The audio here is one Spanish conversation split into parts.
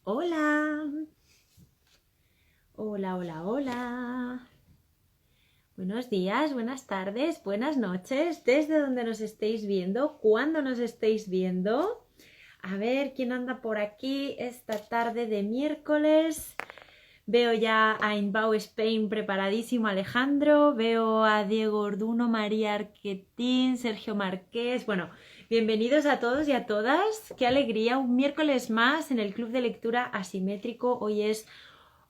Hola, hola, hola, hola. Buenos días, buenas tardes, buenas noches, desde donde nos estéis viendo, cuándo nos estéis viendo. A ver quién anda por aquí esta tarde de miércoles. Veo ya a Inbau Spain preparadísimo, Alejandro. Veo a Diego Orduno, María Arquetín, Sergio Marqués. Bueno, bienvenidos a todos y a todas. Qué alegría, un miércoles más en el Club de Lectura Asimétrico. Hoy es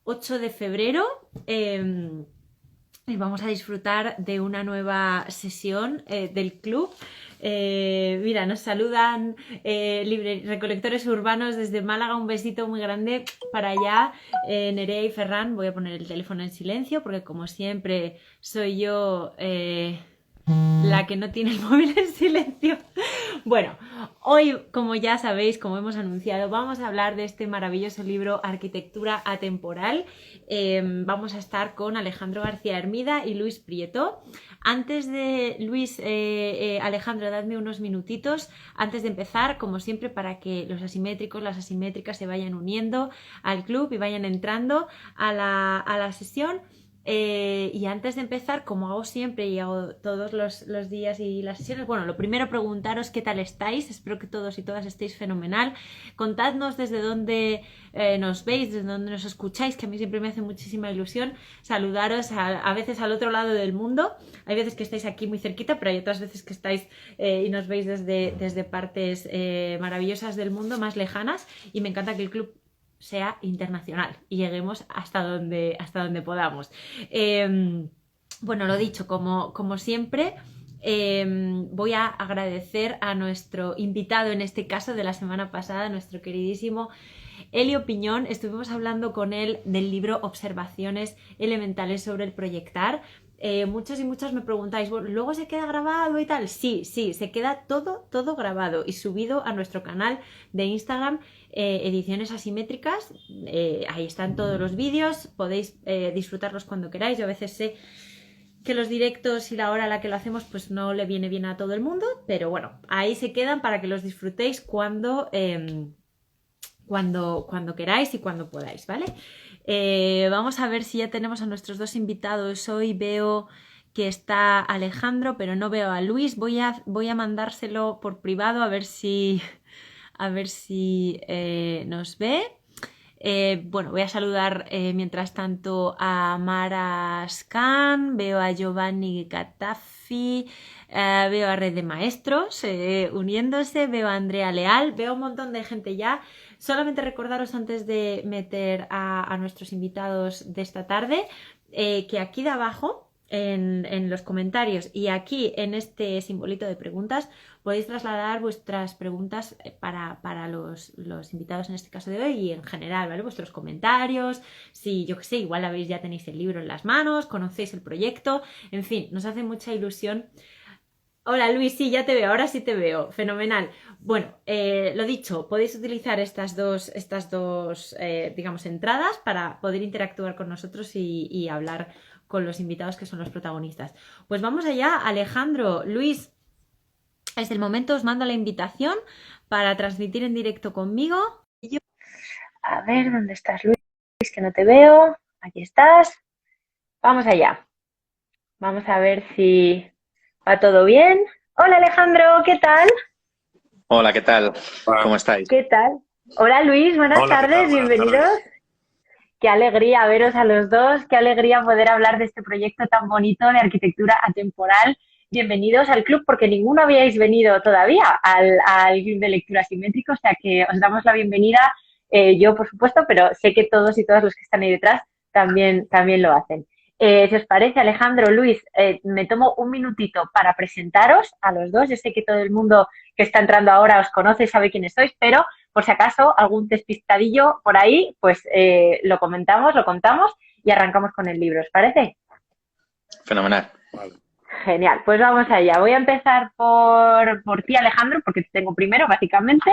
8 de febrero. Y vamos a disfrutar de una nueva sesión del club. Mira, nos saludan recolectores urbanos desde Málaga. Un besito muy grande para allá. Nerea y Ferran, voy a poner el teléfono en silencio porque como siempre soy yo la que no tiene el móvil en silencio. Bueno, hoy, como ya sabéis, como hemos anunciado, vamos a hablar de este maravilloso libro Arquitectura Atemporal. Vamos a estar con Alejandro García Hermida y Luis Prieto. Antes de Luis, Alejandro, dadme unos minutitos antes de empezar, como siempre, para que los asimétricos, las asimétricas se vayan uniendo al club y vayan entrando a la sesión. Y antes de empezar, como hago siempre y hago todos los días y las sesiones, bueno, lo primero preguntaros qué tal estáis. Espero que todos y todas estéis fenomenal. Contadnos desde dónde nos veis, desde dónde nos escucháis, que a mí siempre me hace muchísima ilusión saludaros a veces al otro lado del mundo. Hay veces que estáis aquí muy cerquita, pero hay otras veces que estáis y nos veis desde partes maravillosas del mundo, más lejanas, y me encanta que el club sea internacional y lleguemos hasta donde podamos. Bueno, lo dicho, como siempre, voy a agradecer a nuestro invitado, en este caso de la semana pasada, nuestro queridísimo Elio Piñón. Estuvimos hablando con él del libro Observaciones elementales sobre el proyectar. Muchos y muchas me preguntáis, bueno, ¿luego se queda grabado y tal? Sí, se queda todo grabado y subido a nuestro canal de Instagram, Ediciones Asimétricas. Ahí están todos los vídeos, podéis disfrutarlos cuando queráis. Yo a veces sé que los directos y la hora a la que lo hacemos pues no le viene bien a todo el mundo, pero bueno, ahí se quedan para que los disfrutéis cuando queráis y cuando podáis, ¿vale? Vamos a ver si ya tenemos a nuestros dos invitados. Hoy veo que está Alejandro, pero no veo a Luis. Voy a mandárselo por privado a ver si nos ve. Bueno, voy a saludar mientras tanto a Mara Scan, veo a Giovanni Gatafi, veo a Red de Maestros uniéndose, veo a Andrea Leal, veo un montón de gente ya. Solamente recordaros antes de meter a nuestros invitados de esta tarde que aquí de abajo en los comentarios y aquí en este simbolito de preguntas podéis trasladar vuestras preguntas para los invitados en este caso de hoy y en general, ¿vale? Vuestros comentarios, si yo que sé, igual ya tenéis el libro en las manos, conocéis el proyecto, en fin, nos hace mucha ilusión. Hola Luis, sí, ya te veo, ahora sí te veo, fenomenal. Bueno, lo dicho, podéis utilizar estas dos, digamos, entradas para poder interactuar con nosotros y hablar con los invitados que son los protagonistas. Pues vamos allá, Alejandro, Luis, es el momento, os mando la invitación para transmitir en directo conmigo. A ver, ¿dónde estás, Luis? Que no te veo. Aquí estás. Vamos allá. Vamos a ver si va todo bien. Hola Alejandro, ¿qué tal? Hola, ¿qué tal? ¿Cómo Hola, estáis? ¿Qué tal? Hola Luis, buenas hola, ¿qué tal? tardes, Buenas bienvenidos. tardes. Qué alegría veros a los dos, qué alegría poder hablar de este proyecto tan bonito de arquitectura atemporal. Bienvenidos al club, porque ninguno habíais venido todavía al club de lectura simétrico, o sea que os damos la bienvenida, yo por supuesto, pero sé que todos y todas los que están ahí detrás también lo hacen. Si os parece, Alejandro, Luis, me tomo un minutito para presentaros a los dos. Yo sé que todo el mundo que está entrando ahora os conoce y sabe quiénes sois, pero por si acaso algún despistadillo por ahí, pues lo comentamos, lo contamos y arrancamos con el libro, ¿os parece? Fenomenal. Vale. Genial, pues vamos allá. Voy a empezar por ti, Alejandro, porque te tengo primero, básicamente.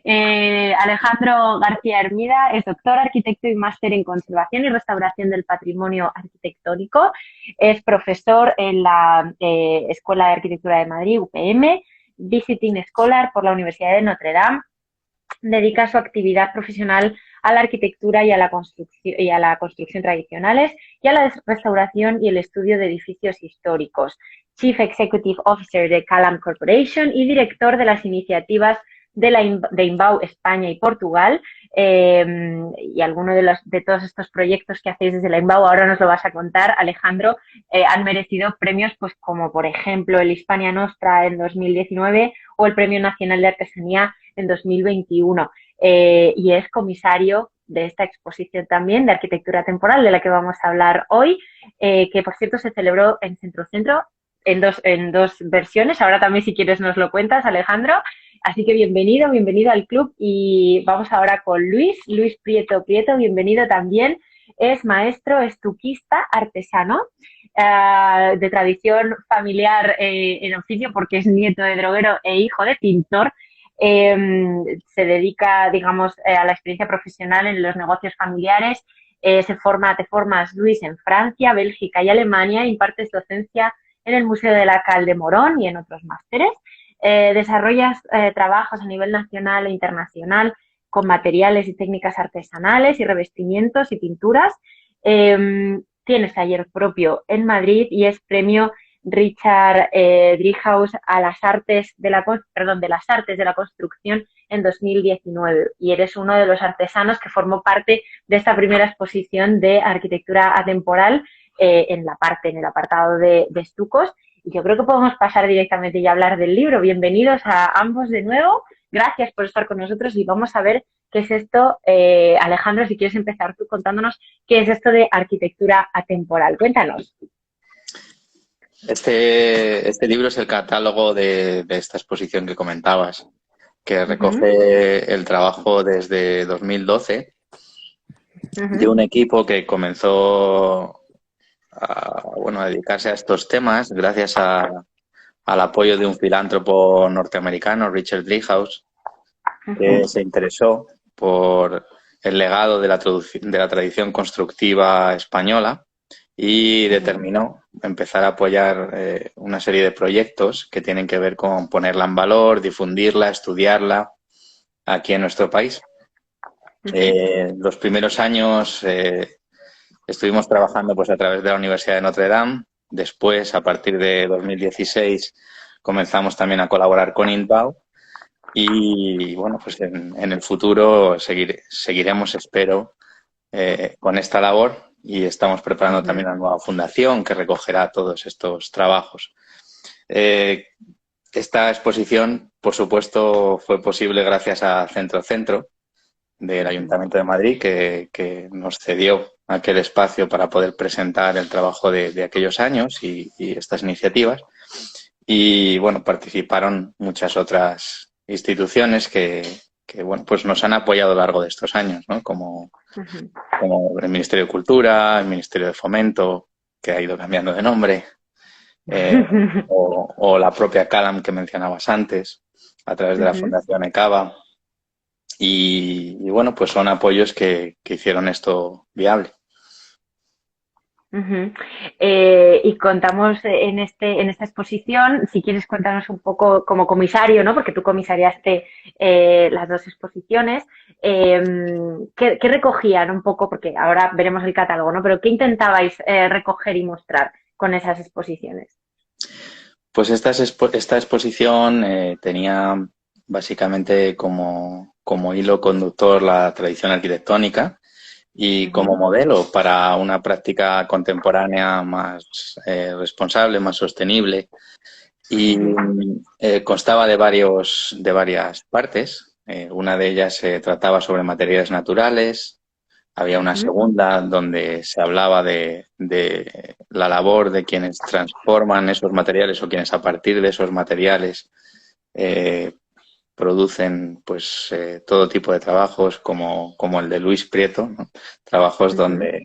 Alejandro García Hermida es doctor, arquitecto y máster en conservación y restauración del patrimonio arquitectónico. Es profesor en la Escuela de Arquitectura de Madrid, UPM, visiting scholar por la Universidad de Notre Dame. Dedica su actividad profesional a la arquitectura y a la construcción tradicionales y a la restauración y el estudio de edificios históricos. Chief Executive Officer de Calam Corporation y director de las iniciativas de Inbau España y Portugal, y alguno de todos estos proyectos que hacéis desde la Inbau, ahora nos lo vas a contar, Alejandro, han merecido premios pues como por ejemplo el Hispania Nostra en 2019 o el Premio Nacional de Artesanía en 2021, y es comisario de esta exposición también de arquitectura temporal de la que vamos a hablar hoy, que por cierto se celebró en Centro Centro en dos versiones. Ahora también, si quieres, nos lo cuentas, Alejandro. Así que bienvenido al club. Y vamos ahora con Luis Prieto. Bienvenido también. Es maestro estuquista artesano, de tradición familiar en oficio, porque es nieto de droguero e hijo de pintor. Se dedica, digamos, a la experiencia profesional en los negocios familiares. Te formas, Luis, en Francia, Bélgica y Alemania. Impartes docencia en el Museo de la Cal de Morón y en otros másteres. Desarrollas trabajos a nivel nacional e internacional con materiales y técnicas artesanales y revestimientos y pinturas. Tienes taller propio en Madrid y es premio Richard Driehaus a las artes de la construcción en 2019, y eres uno de los artesanos que formó parte de esta primera exposición de arquitectura atemporal, en el apartado de estucos. Y yo creo que podemos pasar directamente y hablar del libro. Bienvenidos a ambos de nuevo. Gracias por estar con nosotros y vamos a ver qué es esto. Alejandro, si quieres empezar tú contándonos qué es esto de arquitectura atemporal. Cuéntanos. Este libro es el catálogo de esta exposición que comentabas, que recoge el trabajo desde 2012 de un equipo que comenzó a dedicarse a estos temas gracias al apoyo de un filántropo norteamericano, Richard Driehaus, que se interesó por el legado de la tradición constructiva española y determinó empezar a apoyar una serie de proyectos que tienen que ver con ponerla en valor, difundirla, estudiarla aquí en nuestro país. Los primeros años estuvimos trabajando pues a través de la Universidad de Notre Dame. Después, a partir de 2016, comenzamos también a colaborar con Inbau. Y bueno, pues en el futuro seguiremos, espero, con esta labor, y estamos preparando también una nueva fundación que recogerá todos estos trabajos. Esta exposición, por supuesto, fue posible gracias a Centro Centro del Ayuntamiento de Madrid, que nos cedió aquel espacio para poder presentar el trabajo de aquellos años y estas iniciativas. Y bueno, participaron muchas otras instituciones que bueno, pues nos han apoyado a lo largo de estos años, ¿no? Como el Ministerio de Cultura, el Ministerio de Fomento, que ha ido cambiando de nombre, o la propia Calam que mencionabas antes, a través de la Fundación ECAVA. Y bueno, pues son apoyos que hicieron esto viable. Y contamos en esta exposición, si quieres cuéntanos un poco como comisario, ¿no? Porque tú comisariaste las dos exposiciones. ¿Qué recogían un poco? Porque ahora veremos el catálogo, ¿no? Pero ¿qué intentabais recoger y mostrar con esas exposiciones? Pues esta exposición tenía básicamente como hilo conductor la tradición arquitectónica y como modelo para una práctica contemporánea más responsable, más sostenible. Y constaba de varias partes. Una de ellas se trataba sobre materiales naturales. Había una segunda donde se hablaba de la labor de quienes transforman esos materiales o quienes a partir de esos materiales producen pues todo tipo de trabajos como el de Luis Prieto, ¿no? Trabajos donde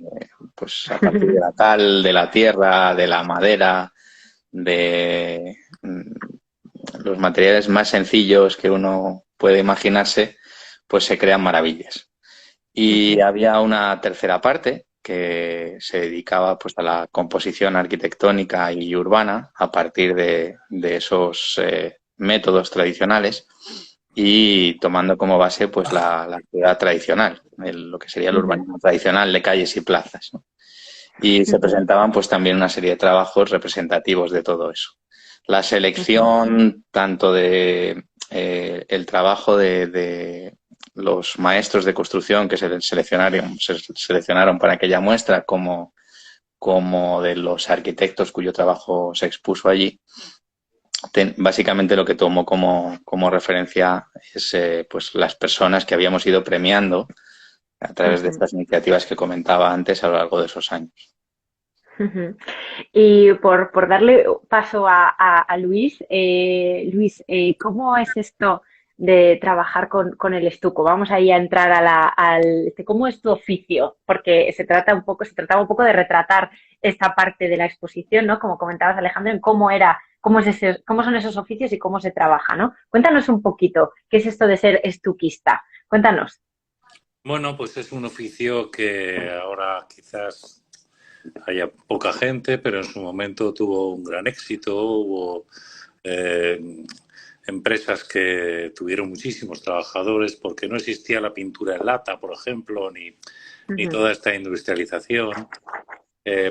pues a partir de la cal, de la tierra, de la madera, de los materiales más sencillos que uno puede imaginarse, pues se crean maravillas. Y había una tercera parte que se dedicaba pues a la composición arquitectónica y urbana a partir de esos métodos tradicionales. y tomando como base pues la ciudad tradicional, lo que sería el Ujú, urbanismo tradicional de calles y plazas, ¿no? Y se ujú, presentaban pues también una serie de trabajos representativos de todo eso. La ujú, selección tanto de el trabajo de los maestros de construcción que se seleccionaron para aquella muestra, como de los arquitectos cuyo trabajo se expuso allí, básicamente lo que tomo como referencia es pues las personas que habíamos ido premiando a través de ujú, estas iniciativas que comentaba antes a lo largo de esos años. ujú. Y por darle paso a Luis, Luis, ¿cómo es esto de trabajar con el estuco? Vamos ahí a entrar ¿cómo es tu oficio? Porque se trataba un poco de retratar esta parte de la exposición, ¿no? Como comentabas, Alejandro, en cómo son esos oficios y cómo se trabaja, ¿no? Cuéntanos un poquito, ¿qué es esto de ser estuquista? Cuéntanos. Bueno, pues es un oficio que ahora quizás haya poca gente, pero en su momento tuvo un gran éxito. Hubo eh, empresas que tuvieron muchísimos trabajadores porque no existía la pintura en lata, por ejemplo, ni Ujú, toda esta industrialización.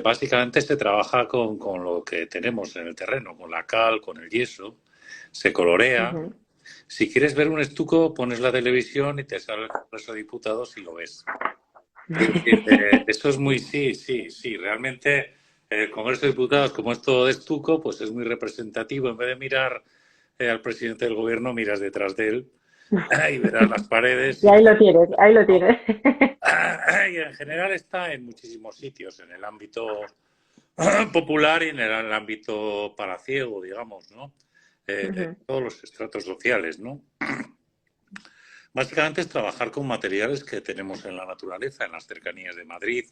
Básicamente se trabaja con lo que tenemos en el terreno, con la cal, con el yeso, se colorea. ujú, Si quieres ver un estuco, pones la televisión y te sale el Congreso de Diputados y lo ves. Quiero decir, eso es muy, sí, sí, sí, realmente el Congreso de Diputados, como es todo de estuco, pues es muy representativo. En vez de mirar al presidente del gobierno, miras detrás de él y verás las paredes y y ahí verás, lo tienes, ahí lo ¿no? tienes. Y en general está en muchísimos sitios, en el ámbito popular y en el ámbito palaciego, digamos, ¿no? Ujú, Todos los estratos sociales, ¿no? Básicamente es trabajar con materiales que tenemos en la naturaleza, en las cercanías de Madrid,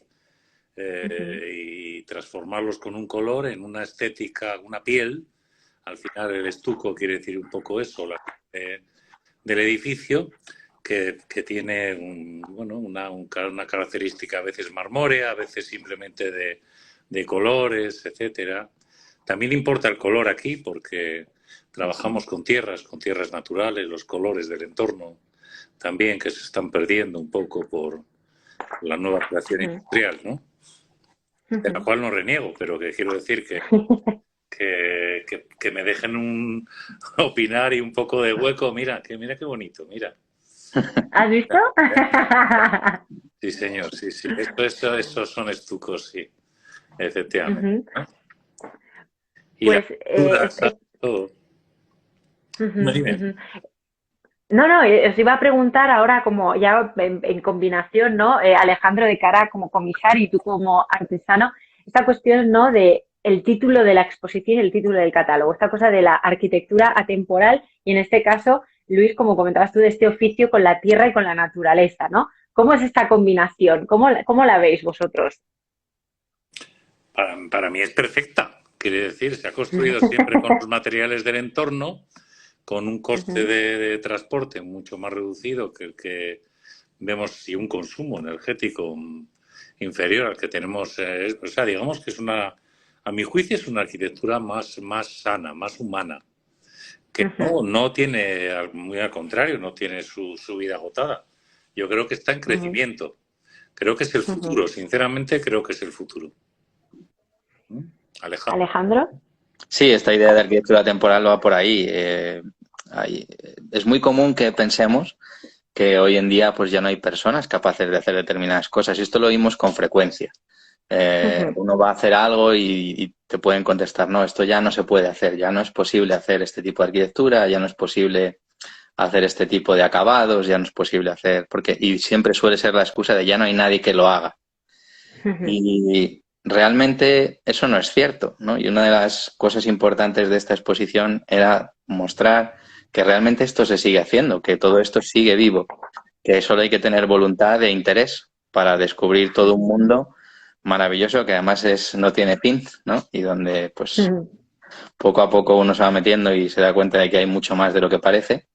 ujú, y transformarlos con un color en una estética, una piel. Al final el estuco quiere decir un poco eso, del edificio, que tiene bueno, una característica a veces marmórea, a veces simplemente de colores, etcétera. También importa el color aquí porque trabajamos con tierras naturales, los colores del entorno también que se están perdiendo un poco por la nueva creación ujú, industrial, ¿no? De la ujú. cual no reniego, pero que quiero decir que me dejen opinar y un poco de hueco. Mira qué bonito, mira. ¿Has visto? Sí, señor, sí, sí. Esos son estucos, sí, efectivamente. Ujú. ¿No? Y la Pues pintura, ¿sabes? Todo. ujú, Dime, dime. ujú. No, no, os iba a preguntar ahora como ya en combinación, ¿no? Alejandro de cara como comisario y tú como artesano, esta cuestión, ¿no? De el título de la exposición y el título del catálogo, esta cosa de la arquitectura atemporal y en este caso, Luis, como comentabas tú, de este oficio con la tierra y con la naturaleza, ¿no? ¿Cómo es esta combinación? ¿Cómo la veis vosotros? Para mí es perfecta. Quiere decir, se ha construido siempre con los materiales del entorno, con un coste Ujú, de transporte mucho más reducido que el que vemos y un consumo energético inferior al que tenemos. O sea, digamos que a mi juicio, es una arquitectura más sana, más humana, que ujú, no tiene, muy al contrario, no tiene su vida agotada. Yo creo que está en ujú, crecimiento. Creo que es el ujú. futuro, sinceramente creo que es el futuro. ¿Mm? Alejandro. Alejandro. Sí, esta idea de arquitectura temporal va por ahí. Es muy común que pensemos que hoy en día pues ya no hay personas capaces de hacer determinadas cosas y esto lo oímos con frecuencia. Ujú, Uno va a hacer algo y te pueden contestar, no, esto ya no se puede hacer, ya no es posible hacer este tipo de arquitectura, ya no es posible hacer este tipo de acabados, ya no es posible hacer, y siempre suele ser la excusa de ya no hay nadie que lo haga. ujú, Y realmente eso no es cierto, ¿no? Y una de las cosas importantes de esta exposición era mostrar que realmente esto se sigue haciendo, que todo esto sigue vivo, que solo hay que tener voluntad e interés para descubrir todo un mundo maravilloso que además no tiene fin, ¿no? Y donde pues ujú. poco a poco uno se va metiendo y se da cuenta de que hay mucho más de lo que parece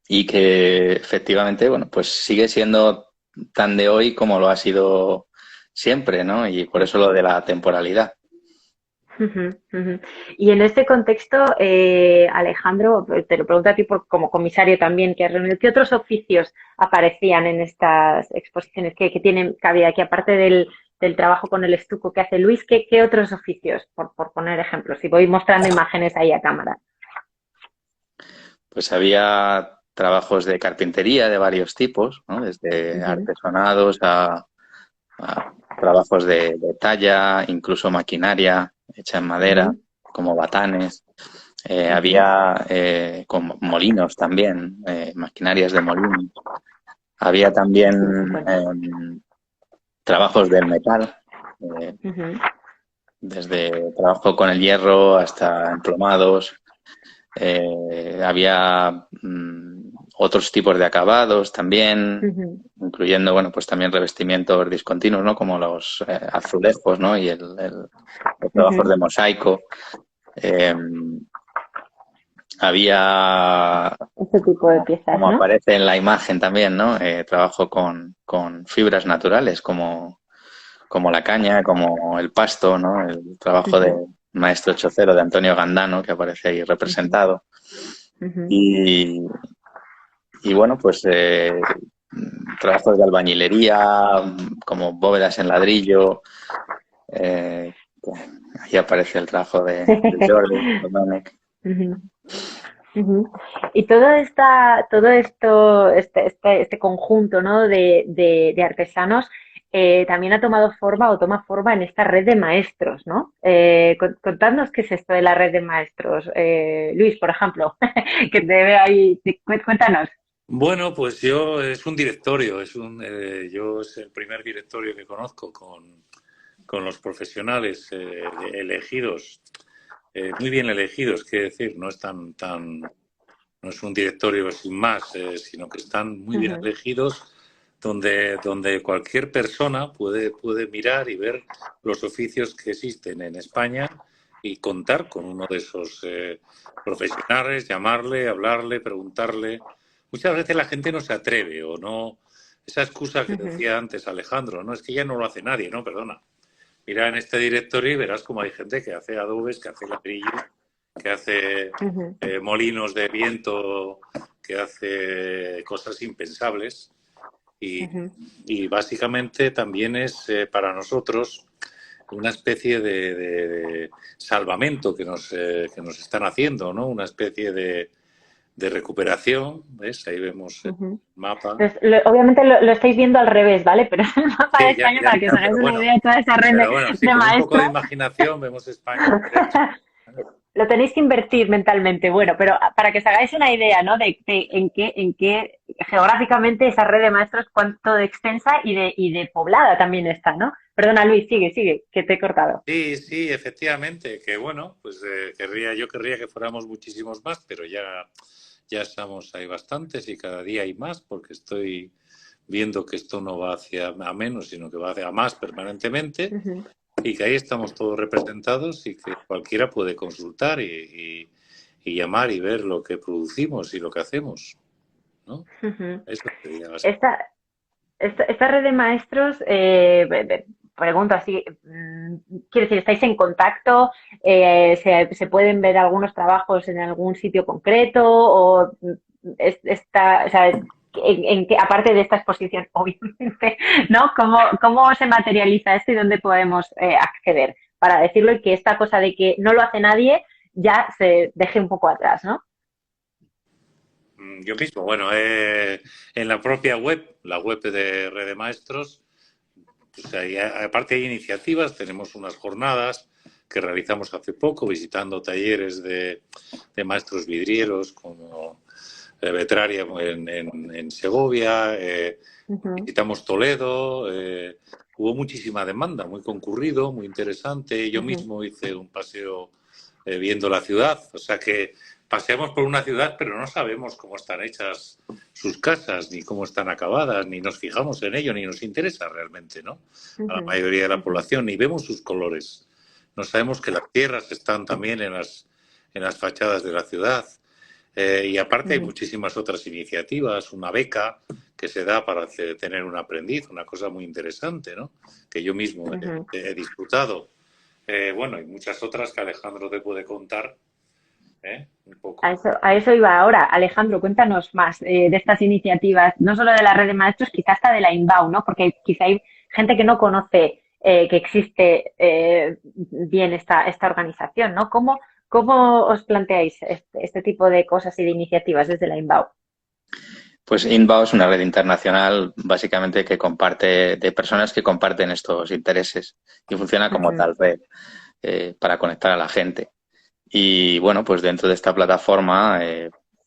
y que efectivamente, bueno, pues sigue siendo tan de hoy como lo ha sido siempre, ¿no? Y por eso lo de la temporalidad. Ujú, ujú. Y en este contexto, Alejandro, te lo pregunto a ti como comisario también que has reunido, ¿qué otros oficios aparecían en estas exposiciones que tienen cabida aquí, aparte del trabajo con el estuco que hace Luis? ¿Qué otros oficios, por poner ejemplos? Y voy mostrando imágenes ahí a cámara. Pues había trabajos de carpintería de varios tipos, ¿no? Desde Ujú, artesonados a trabajos de talla, incluso maquinaria hecha en madera, ujú, como batanes. ujú. Había como molinos también, maquinarias de molinos. Había también Bueno, trabajos del metal, eh, ujú, desde trabajo con el hierro hasta emplomados. Había otros tipos de acabados también, ujú, incluyendo, bueno, pues también revestimientos discontinuos, ¿no? Como los azulejos, ¿no? Y los trabajos ujú. de mosaico. Eh, Había, Este tipo de piezas, como ¿no? aparece en la imagen también, ¿no? Trabajo con fibras naturales como la caña, como el pasto, ¿no? El trabajo de Ujú, Maestro Chocero de Antonio Gandano, que aparece ahí ujú, representado. ujú. Y, y bueno, pues trabajos de albañilería, como bóvedas en ladrillo. eh, Ahí aparece el trabajo de Jordi Domènech. Ujú. Ujú. Y todo esto, este conjunto, ¿no? de artesanos también ha tomado forma o toma forma en esta red de maestros, ¿no? Contadnos qué es esto de la red de maestros. Luis, por ejemplo, que te ve ahí, cuéntanos. Bueno, pues yo es un directorio, yo es el primer directorio que conozco con los profesionales elegidos, muy bien elegidos, quiero decir, no es no es un directorio sin más, sino que están muy bien Ujú, elegidos, donde cualquier persona puede mirar y ver los oficios que existen en España y contar con uno de esos profesionales, llamarle, hablarle, preguntarle. Muchas veces la gente no se atreve o no. Esa excusa que ujú, decía antes Alejandro, no es que ya no lo hace nadie, no, perdona. Mira en este directorio y verás como hay gente que hace adobes, que hace ladrillos, que hace ujú, molinos de viento, que hace cosas impensables y, ujú. y básicamente también es para nosotros una especie de salvamento que nos están haciendo, ¿no? Una especie de recuperación, ¿ves? Ahí vemos el Ujú. mapa. Entonces, obviamente lo estáis viendo al revés, ¿vale? Pero es el mapa de Sí, España para que os hagáis una idea de toda esa red pero bueno, sí, de con un poco maestros. de imaginación vemos España a la derecha. Lo tenéis que invertir mentalmente, bueno, pero para que os hagáis una idea, ¿no? De en qué geográficamente esa red de maestros, cuánto de extensa y de poblada también está, ¿no? Perdona, Luis, sigue, que te he cortado. Sí, sí, efectivamente, que bueno, pues yo querría que fuéramos muchísimos más, pero ya estamos, hay bastantes y cada día hay más, porque estoy viendo que esto no va hacia a menos, sino que va hacia más permanentemente, Ujú, y que ahí estamos todos representados y que cualquiera puede consultar y llamar y ver lo que producimos y lo que hacemos, ¿no? ujú. Eso sería básicamente. Esta, esta red de maestros, pregunto así, quiero decir, ¿estáis en contacto? ¿Se pueden ver algunos trabajos en algún sitio concreto? ¿O o sea, aparte de esta exposición, obviamente, ¿no? ¿Cómo se materializa esto y dónde podemos acceder? Para decirlo y que esta cosa de que no lo hace nadie ya se deje un poco atrás, ¿no? Yo mismo, bueno, en la propia web, la web de Red de Maestros, pues aparte hay iniciativas, tenemos unas jornadas que realizamos hace poco visitando talleres de maestros vidrieros como Betraria en Segovia, Ujú, visitamos Toledo, hubo muchísima demanda, muy concurrido, muy interesante. Yo ujú, mismo hice un paseo viendo la ciudad, o sea que paseamos por una ciudad pero no sabemos cómo están hechas sus casas, ni cómo están acabadas, ni nos fijamos en ello, ni nos interesa realmente, ¿no? A la ujú, mayoría de la ujú, población, ni vemos sus colores. No sabemos que las tierras están también en las fachadas de la ciudad. Y aparte hay ujú, muchísimas otras iniciativas, una beca que se da para tener un aprendiz, una cosa muy interesante, ¿no? Que yo mismo ujú. he disfrutado Bueno, y muchas otras que Alejandro te puede contar, un poco. A eso iba ahora. Alejandro, cuéntanos más de estas iniciativas, no solo de la red de maestros, quizás hasta de la INBAU, ¿no? Porque quizá hay gente que no conoce que existe bien esta organización, ¿no? ¿Cómo os planteáis este tipo de cosas y de iniciativas desde la INBAU? Pues Inbound es una red internacional básicamente que comparte, de personas que comparten estos intereses y funciona como tal red para conectar a la gente. Y bueno, pues dentro de esta plataforma,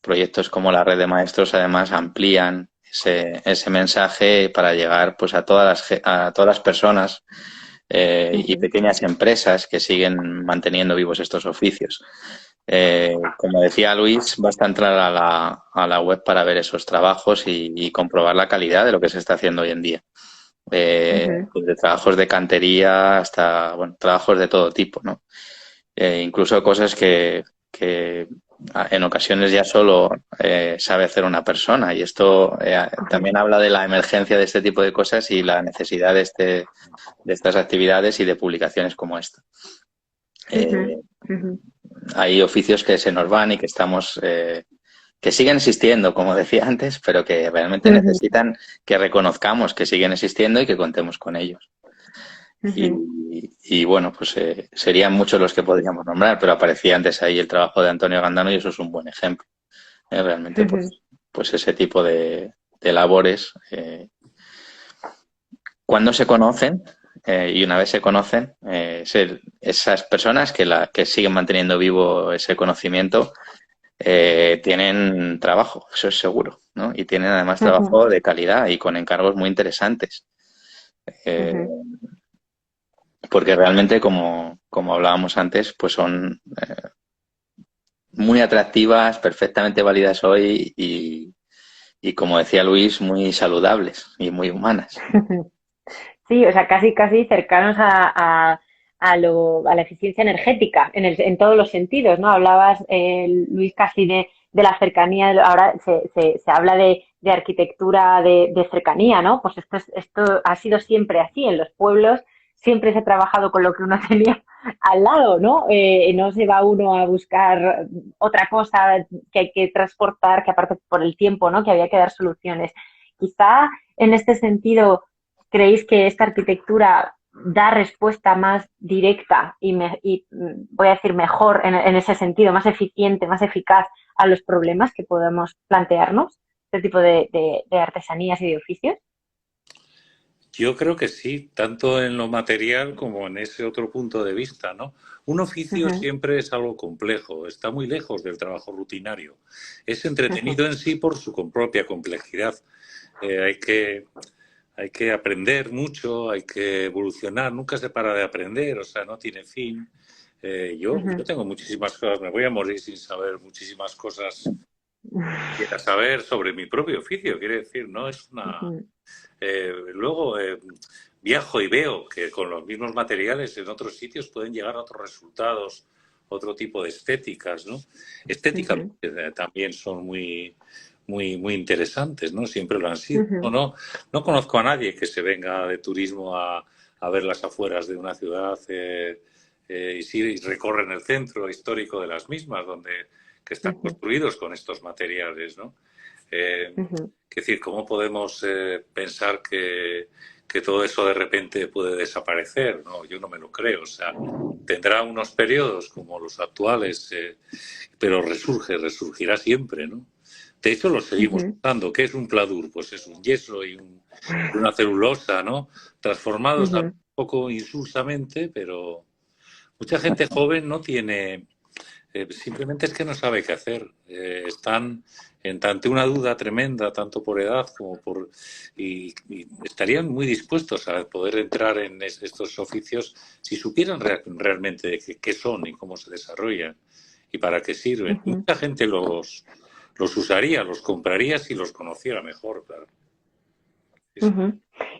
proyectos como la red de maestros además amplían ese mensaje para llegar pues a todas las personas y pequeñas empresas que siguen manteniendo vivos estos oficios. Como decía Luis, basta entrar a la web para ver esos trabajos y comprobar la calidad de lo que se está haciendo hoy en día. Pues de trabajos de cantería hasta, bueno, trabajos de todo tipo, ¿no? Incluso cosas que en ocasiones ya solo sabe hacer una persona, y esto también habla de la emergencia de este tipo de cosas y la necesidad de estas actividades y de publicaciones como esta. Hay oficios que se nos van y que estamos que siguen existiendo, como decía antes, pero que realmente necesitan que reconozcamos que siguen existiendo y que contemos con ellos. Y bueno, pues serían muchos los que podríamos nombrar, pero aparecía antes ahí el trabajo de Antonio Gandano y eso es un buen ejemplo. Realmente, pues ese tipo de labores, cuando se conocen y una vez se conocen, esas personas que siguen manteniendo vivo ese conocimiento tienen trabajo, eso es seguro, ¿no? Y tienen además trabajo de calidad y con encargos muy interesantes. Porque realmente, como hablábamos antes, pues son muy atractivas, perfectamente válidas hoy y como decía Luis, muy saludables y muy humanas. Sí, o sea, casi cercanos a la eficiencia energética en todos los sentidos, ¿no? Hablabas, Luis, casi de la cercanía, ahora se habla de arquitectura de cercanía, ¿no? Pues esto ha sido siempre así, en los pueblos siempre se ha trabajado con lo que uno tenía al lado, ¿no? No se va uno a buscar otra cosa que hay que transportar, que aparte por el tiempo, ¿no? Que había que dar soluciones. Quizá en este sentido, ¿creéis que esta arquitectura da respuesta más directa y voy a decir mejor en ese sentido, más eficiente, más eficaz a los problemas que podemos plantearnos, este tipo de artesanías y de oficios? Yo creo que sí, tanto en lo material como en ese otro punto de vista, ¿no? Un oficio siempre es algo complejo, está muy lejos del trabajo rutinario. Es entretenido en sí por su propia complejidad. Hay que aprender mucho, hay que evolucionar, nunca se para de aprender, o sea, no tiene fin. Yo tengo muchísimas cosas, me voy a morir sin saber muchísimas cosas que quiera saber sobre mi propio oficio, quiere decir, ¿no? Es una... luego viajo y veo que con los mismos materiales en otros sitios pueden llegar a otros resultados, otro tipo de estéticas, ¿no? Estéticas también son muy interesantes, ¿no? Siempre lo han sido. No conozco a nadie que se venga de turismo a ver las afueras de una ciudad y recorren el centro histórico de las mismas, que están construidos con estos materiales, ¿no? Es decir, ¿cómo podemos pensar que todo eso de repente puede desaparecer? No, yo no me lo creo. O sea, tendrá unos periodos como los actuales, pero resurgirá siempre, ¿no? De hecho, lo seguimos usando. ¿Qué es un pladur? Pues es un yeso y una celulosa, ¿no? Transformados un poco insulsamente, pero mucha gente joven no tiene... simplemente es que no sabe qué hacer. Están ante una duda tremenda, tanto por edad como por... Y estarían muy dispuestos a poder entrar en estos oficios si supieran realmente qué son y cómo se desarrollan y para qué sirven. Mucha gente los usaría, los compraría si los conociera mejor, claro.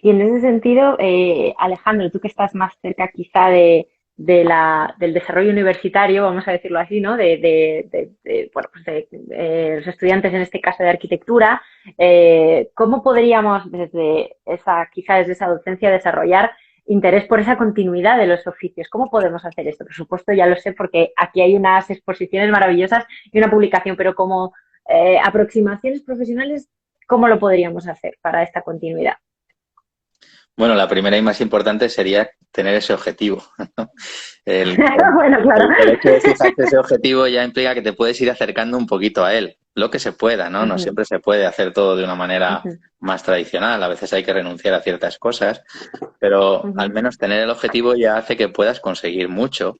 Y en ese sentido, Alejandro, tú que estás más cerca quizá del desarrollo universitario, vamos a decirlo así, ¿no? Bueno, pues los estudiantes, en este caso de arquitectura, ¿cómo podríamos quizá desde esa docencia desarrollar interés por esa continuidad de los oficios. ¿Cómo podemos hacer esto? Por supuesto, ya lo sé porque aquí hay unas exposiciones maravillosas y una publicación, pero como aproximaciones profesionales, ¿cómo lo podríamos hacer para esta continuidad? Bueno, la primera y más importante sería tener ese objetivo, ¿no? Bueno, claro. El hecho de fijarte ese objetivo ya implica que te puedes ir acercando un poquito a él, lo que se pueda, ¿no? No siempre se puede hacer todo de una manera más tradicional, a veces hay que renunciar a ciertas cosas, pero al menos tener el objetivo ya hace que puedas conseguir mucho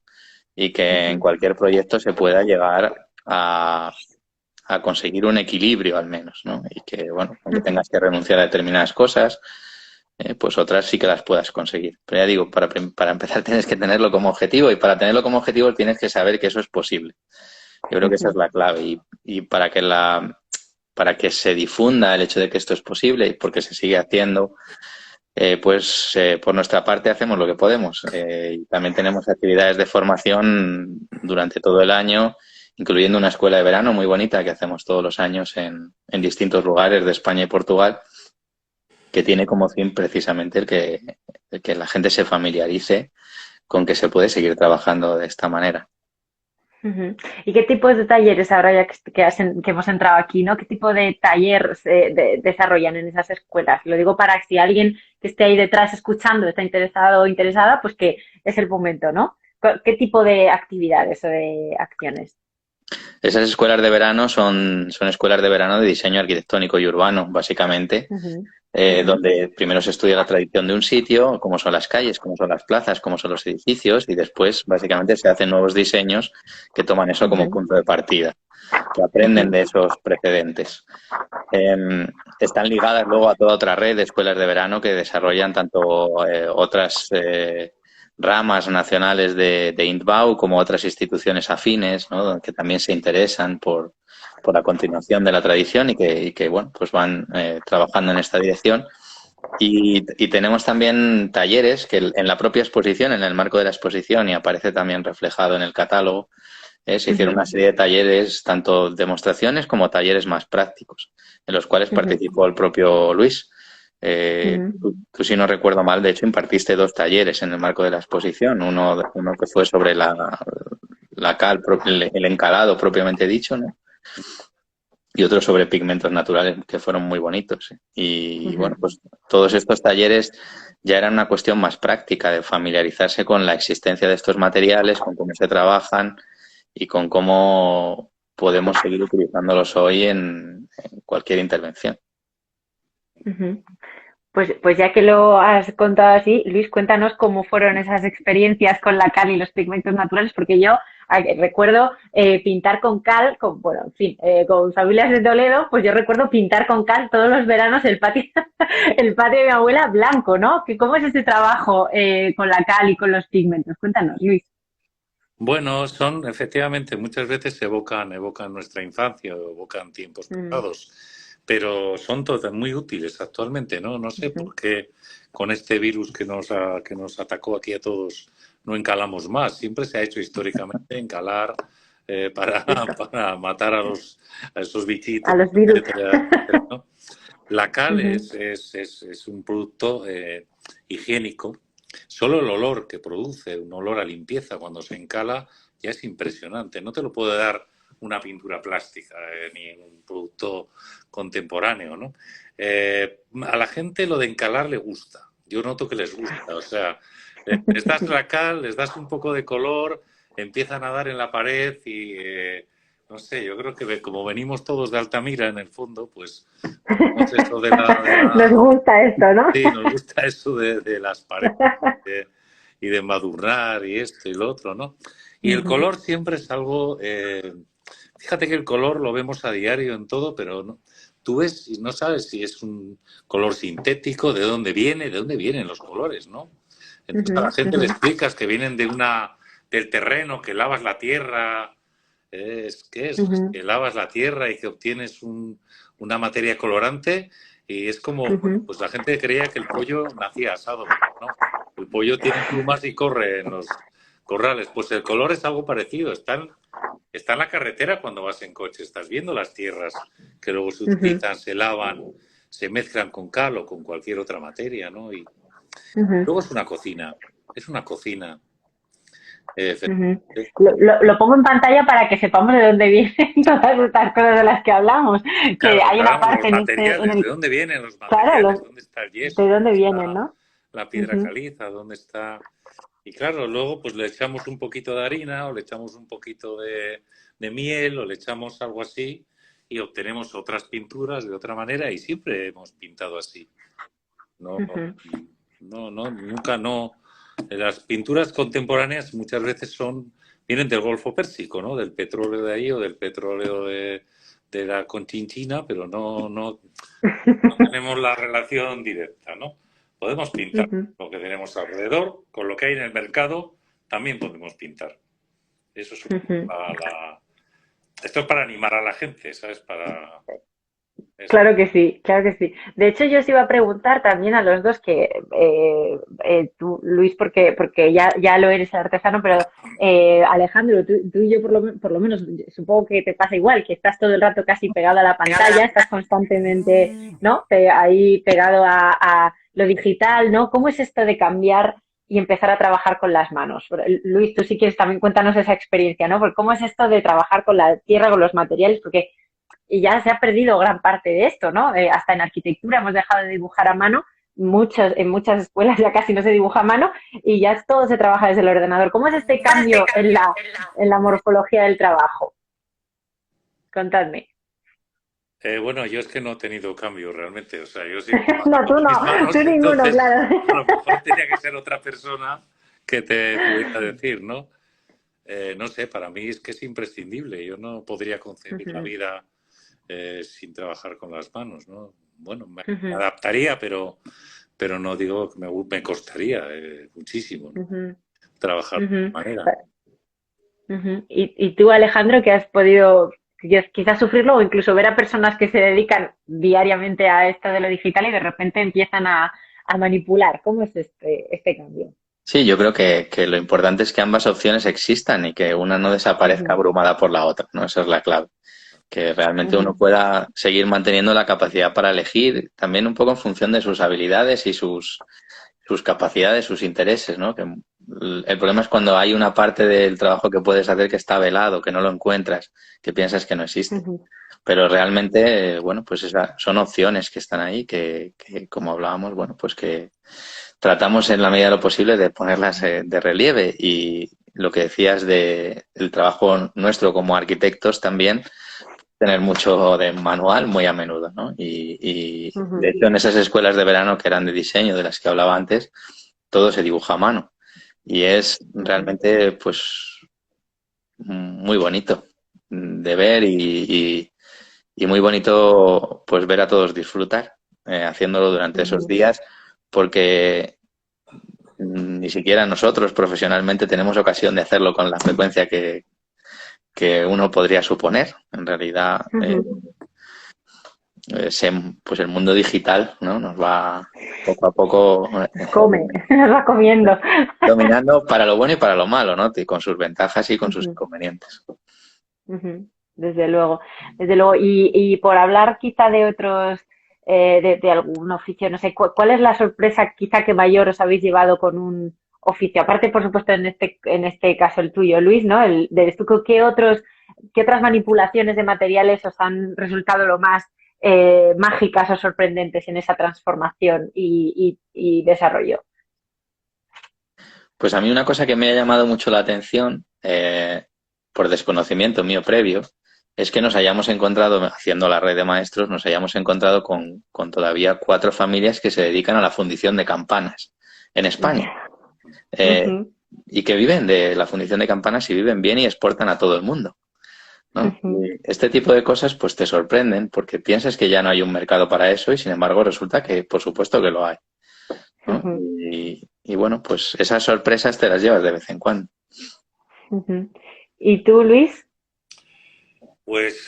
y que en cualquier proyecto se pueda llegar a conseguir un equilibrio al menos, ¿no? Y que, bueno, aunque tengas que renunciar a determinadas cosas, pues otras sí que las puedas conseguir. Pero ya digo, para empezar tienes que tenerlo como objetivo y para tenerlo como objetivo tienes que saber que eso es posible. Yo creo que esa es la clave y para que se difunda el hecho de que esto es posible y porque se sigue haciendo, pues por nuestra parte hacemos lo que podemos. Y también tenemos actividades de formación durante todo el año, incluyendo una escuela de verano muy bonita que hacemos todos los años en distintos lugares de España y Portugal, que tiene como fin precisamente el que la gente se familiarice con que se puede seguir trabajando de esta manera. ¿Y qué tipos de talleres, ahora ya que hemos entrado aquí, ¿no? ¿Qué tipo de talleres desarrollan en esas escuelas? Lo digo para si alguien que esté ahí detrás escuchando está interesado o interesada, pues que es el momento, ¿no? ¿Qué tipo de actividades o de acciones? Esas escuelas de verano son escuelas de verano de diseño arquitectónico y urbano, básicamente, donde primero se estudia la tradición de un sitio, cómo son las calles, cómo son las plazas, cómo son los edificios, y después, básicamente, se hacen nuevos diseños que toman eso como punto de partida, que aprenden de esos precedentes. Están ligadas luego a toda otra red de escuelas de verano que desarrollan tanto otras ramas nacionales de INTBAU como otras instituciones afines, ¿no? Que también se interesan por la continuación de la tradición y que bueno, pues van trabajando en esta dirección. Y tenemos también talleres que en la propia exposición, en el marco de la exposición, y aparece también reflejado en el catálogo, se hicieron una serie de talleres, tanto demostraciones como talleres más prácticos, en los cuales participó el propio Luis. Tú, si no recuerdo mal, de hecho, impartiste 2 talleres en el marco de la exposición. Uno que fue sobre la cal, el encalado propiamente dicho, ¿no? Y otro sobre pigmentos naturales, que fueron muy bonitos. Y bueno, pues todos estos talleres ya eran una cuestión más práctica, de familiarizarse con la existencia de estos materiales, con cómo se trabajan y con cómo podemos seguir utilizándolos hoy en cualquier intervención. Pues ya que lo has contado así, Luis, cuéntanos cómo fueron esas experiencias con la cal y los pigmentos naturales, porque yo recuerdo pintar con cal, bueno, en fin, con familias de Toledo, pues yo recuerdo pintar con cal todos los veranos el patio, el patio de mi abuela blanco, ¿no? ¿Cómo es ese trabajo con la cal y con los pigmentos? Cuéntanos, Luis. Bueno, efectivamente, muchas veces evocan nuestra infancia, evocan tiempos pasados, pero son todas muy útiles actualmente, ¿no? No sé por qué con este virus que nos atacó aquí a todos no encalamos más. Siempre se ha hecho históricamente encalar para matar a esos bichitos, A los virus. etcétera, ¿no? La cal es un producto higiénico. Solo el olor que produce, un olor a limpieza cuando se encala, ya es impresionante. No te lo puede dar una pintura plástica ni un producto contemporáneo, ¿no? A la gente lo de encalar le gusta. Yo noto que les gusta. O sea, les das la cal, les das un poco de color, empiezan a dar en la pared y... no sé, yo creo que como venimos todos de Altamira en el fondo, pues eso Nos gusta esto, ¿no? Sí, nos gusta eso de las paredes y de embadurnar y esto y lo otro, ¿no? Y el color siempre es algo... fíjate que el color lo vemos a diario en todo, pero no, tú ves y no sabes si es un color sintético, de dónde vienen los colores, ¿no? Entonces a la gente le explicas que vienen del terreno, que lavas la tierra... ¿Qué es? Que lavas la tierra y que obtienes una materia colorante y es como, pues la gente creía que el pollo nacía asado, ¿no? El pollo tiene plumas y corre en los corrales. Pues el color es algo parecido. Está en la carretera cuando vas en coche. Estás viendo las tierras que luego se utilizan, se lavan, se mezclan con cal o con cualquier otra materia, ¿no? Y Luego es una cocina. Es una cocina. Efectivamente. Lo pongo en pantalla para que sepamos de dónde vienen todas estas cosas de las que hablamos. Que Claro, hay una los parte materiales, ¿de dónde vienen los claro, materiales? ¿Dónde está el yeso? de dónde ¿Dónde vienen, está ¿no? la piedra caliza? ¿Dónde está...? Y claro, luego pues le echamos un poquito de harina o le echamos un poquito de miel o le echamos algo así y obtenemos otras pinturas de otra manera y siempre hemos pintado así. No, nunca no. Las pinturas contemporáneas muchas veces vienen del Golfo Pérsico, ¿no? Del petróleo de ahí o del petróleo de la Conchinchina, pero no tenemos la relación directa, ¿no? Podemos pintar lo que tenemos alrededor, con lo que hay en el mercado, también podemos pintar. Eso es esto es para animar a la gente, ¿sabes? Claro que sí, claro que sí. De hecho, yo os iba a preguntar también a los dos que tú, Luis, porque ya lo eres artesano, pero Alejandro, tú y yo por lo menos supongo que te pasa igual, que estás todo el rato casi pegado a la pantalla, estás constantemente, ¿no? Ahí pegado a lo digital, ¿no? ¿Cómo es esto de cambiar y empezar a trabajar con las manos? Luis, tú si quieres también cuéntanos esa experiencia, ¿no? Porque ¿cómo es esto de trabajar con la tierra, con los materiales? Porque y ya se ha perdido gran parte de esto, ¿no? Hasta en arquitectura hemos dejado de dibujar a mano, en muchas escuelas ya casi no se dibuja a mano y ya todo se trabaja desde el ordenador. ¿Cómo es este cambio en la morfología del trabajo? Contadme. Bueno, yo es que no he tenido cambio realmente, o sea, yo sí No, tú no, manos, tú ninguno, entonces, claro. a lo mejor tenía que ser otra persona que te pudiera decir, ¿no? No sé, para mí es que es imprescindible. Yo no podría concebir la vida sin trabajar con las manos, ¿no? Bueno, me adaptaría, pero no digo que me costaría muchísimo, ¿no? Trabajar de esta manera. Y tú, Alejandro, que has podido quizás sufrirlo o incluso ver a personas que se dedican diariamente a esto de lo digital y de repente empiezan a manipular. ¿Cómo es este cambio? Sí, yo creo que lo importante es que ambas opciones existan y que una no desaparezca abrumada por la otra, ¿no? Esa es la clave. Que realmente uno pueda seguir manteniendo la capacidad para elegir, también un poco en función de sus habilidades y sus capacidades, sus intereses, ¿no? Que el problema es cuando hay una parte del trabajo que puedes hacer que está velado, que no lo encuentras, que piensas que no existe. Pero realmente, bueno, pues son opciones que están ahí, que como hablábamos, bueno, pues que tratamos en la medida de lo posible de ponerlas de relieve. Y lo que decías del trabajo nuestro como arquitectos también, tener mucho de manual muy a menudo, ¿no? Y de hecho en esas escuelas de verano que eran de diseño, de las que hablaba antes, todo se dibuja a mano. Y es realmente, pues, muy bonito de ver y muy bonito, pues, ver a todos disfrutar haciéndolo durante esos días, porque ni siquiera nosotros profesionalmente tenemos ocasión de hacerlo con la frecuencia que uno podría suponer. En realidad, pues el mundo digital, ¿no? Nos va poco a poco nos va comiendo. Dominando para lo bueno y para lo malo, ¿no? Con sus ventajas y con sus inconvenientes. Desde luego, desde luego. Y por hablar quizá de otros, de algún oficio, no sé, ¿cuál es la sorpresa quizá que mayor os habéis llevado con un oficio? Aparte, por supuesto, en este caso el tuyo, Luis, ¿no? El del estuco, ¿qué otras manipulaciones de materiales os han resultado lo más mágicas o sorprendentes en esa transformación y desarrollo? Pues a mí una cosa que me ha llamado mucho la atención, por desconocimiento mío previo, es que nos hayamos encontrado, haciendo la red de maestros, nos hayamos encontrado con todavía 4 familias que se dedican a la fundición de campanas en España. Y que viven de la fundición de campanas y viven bien y exportan a todo el mundo, ¿no? Este tipo de cosas pues te sorprenden porque piensas que ya no hay un mercado para eso y sin embargo resulta que por supuesto que lo hay, ¿no? Y bueno, pues esas sorpresas te las llevas de vez en cuando. ¿Y tú, Luis? Pues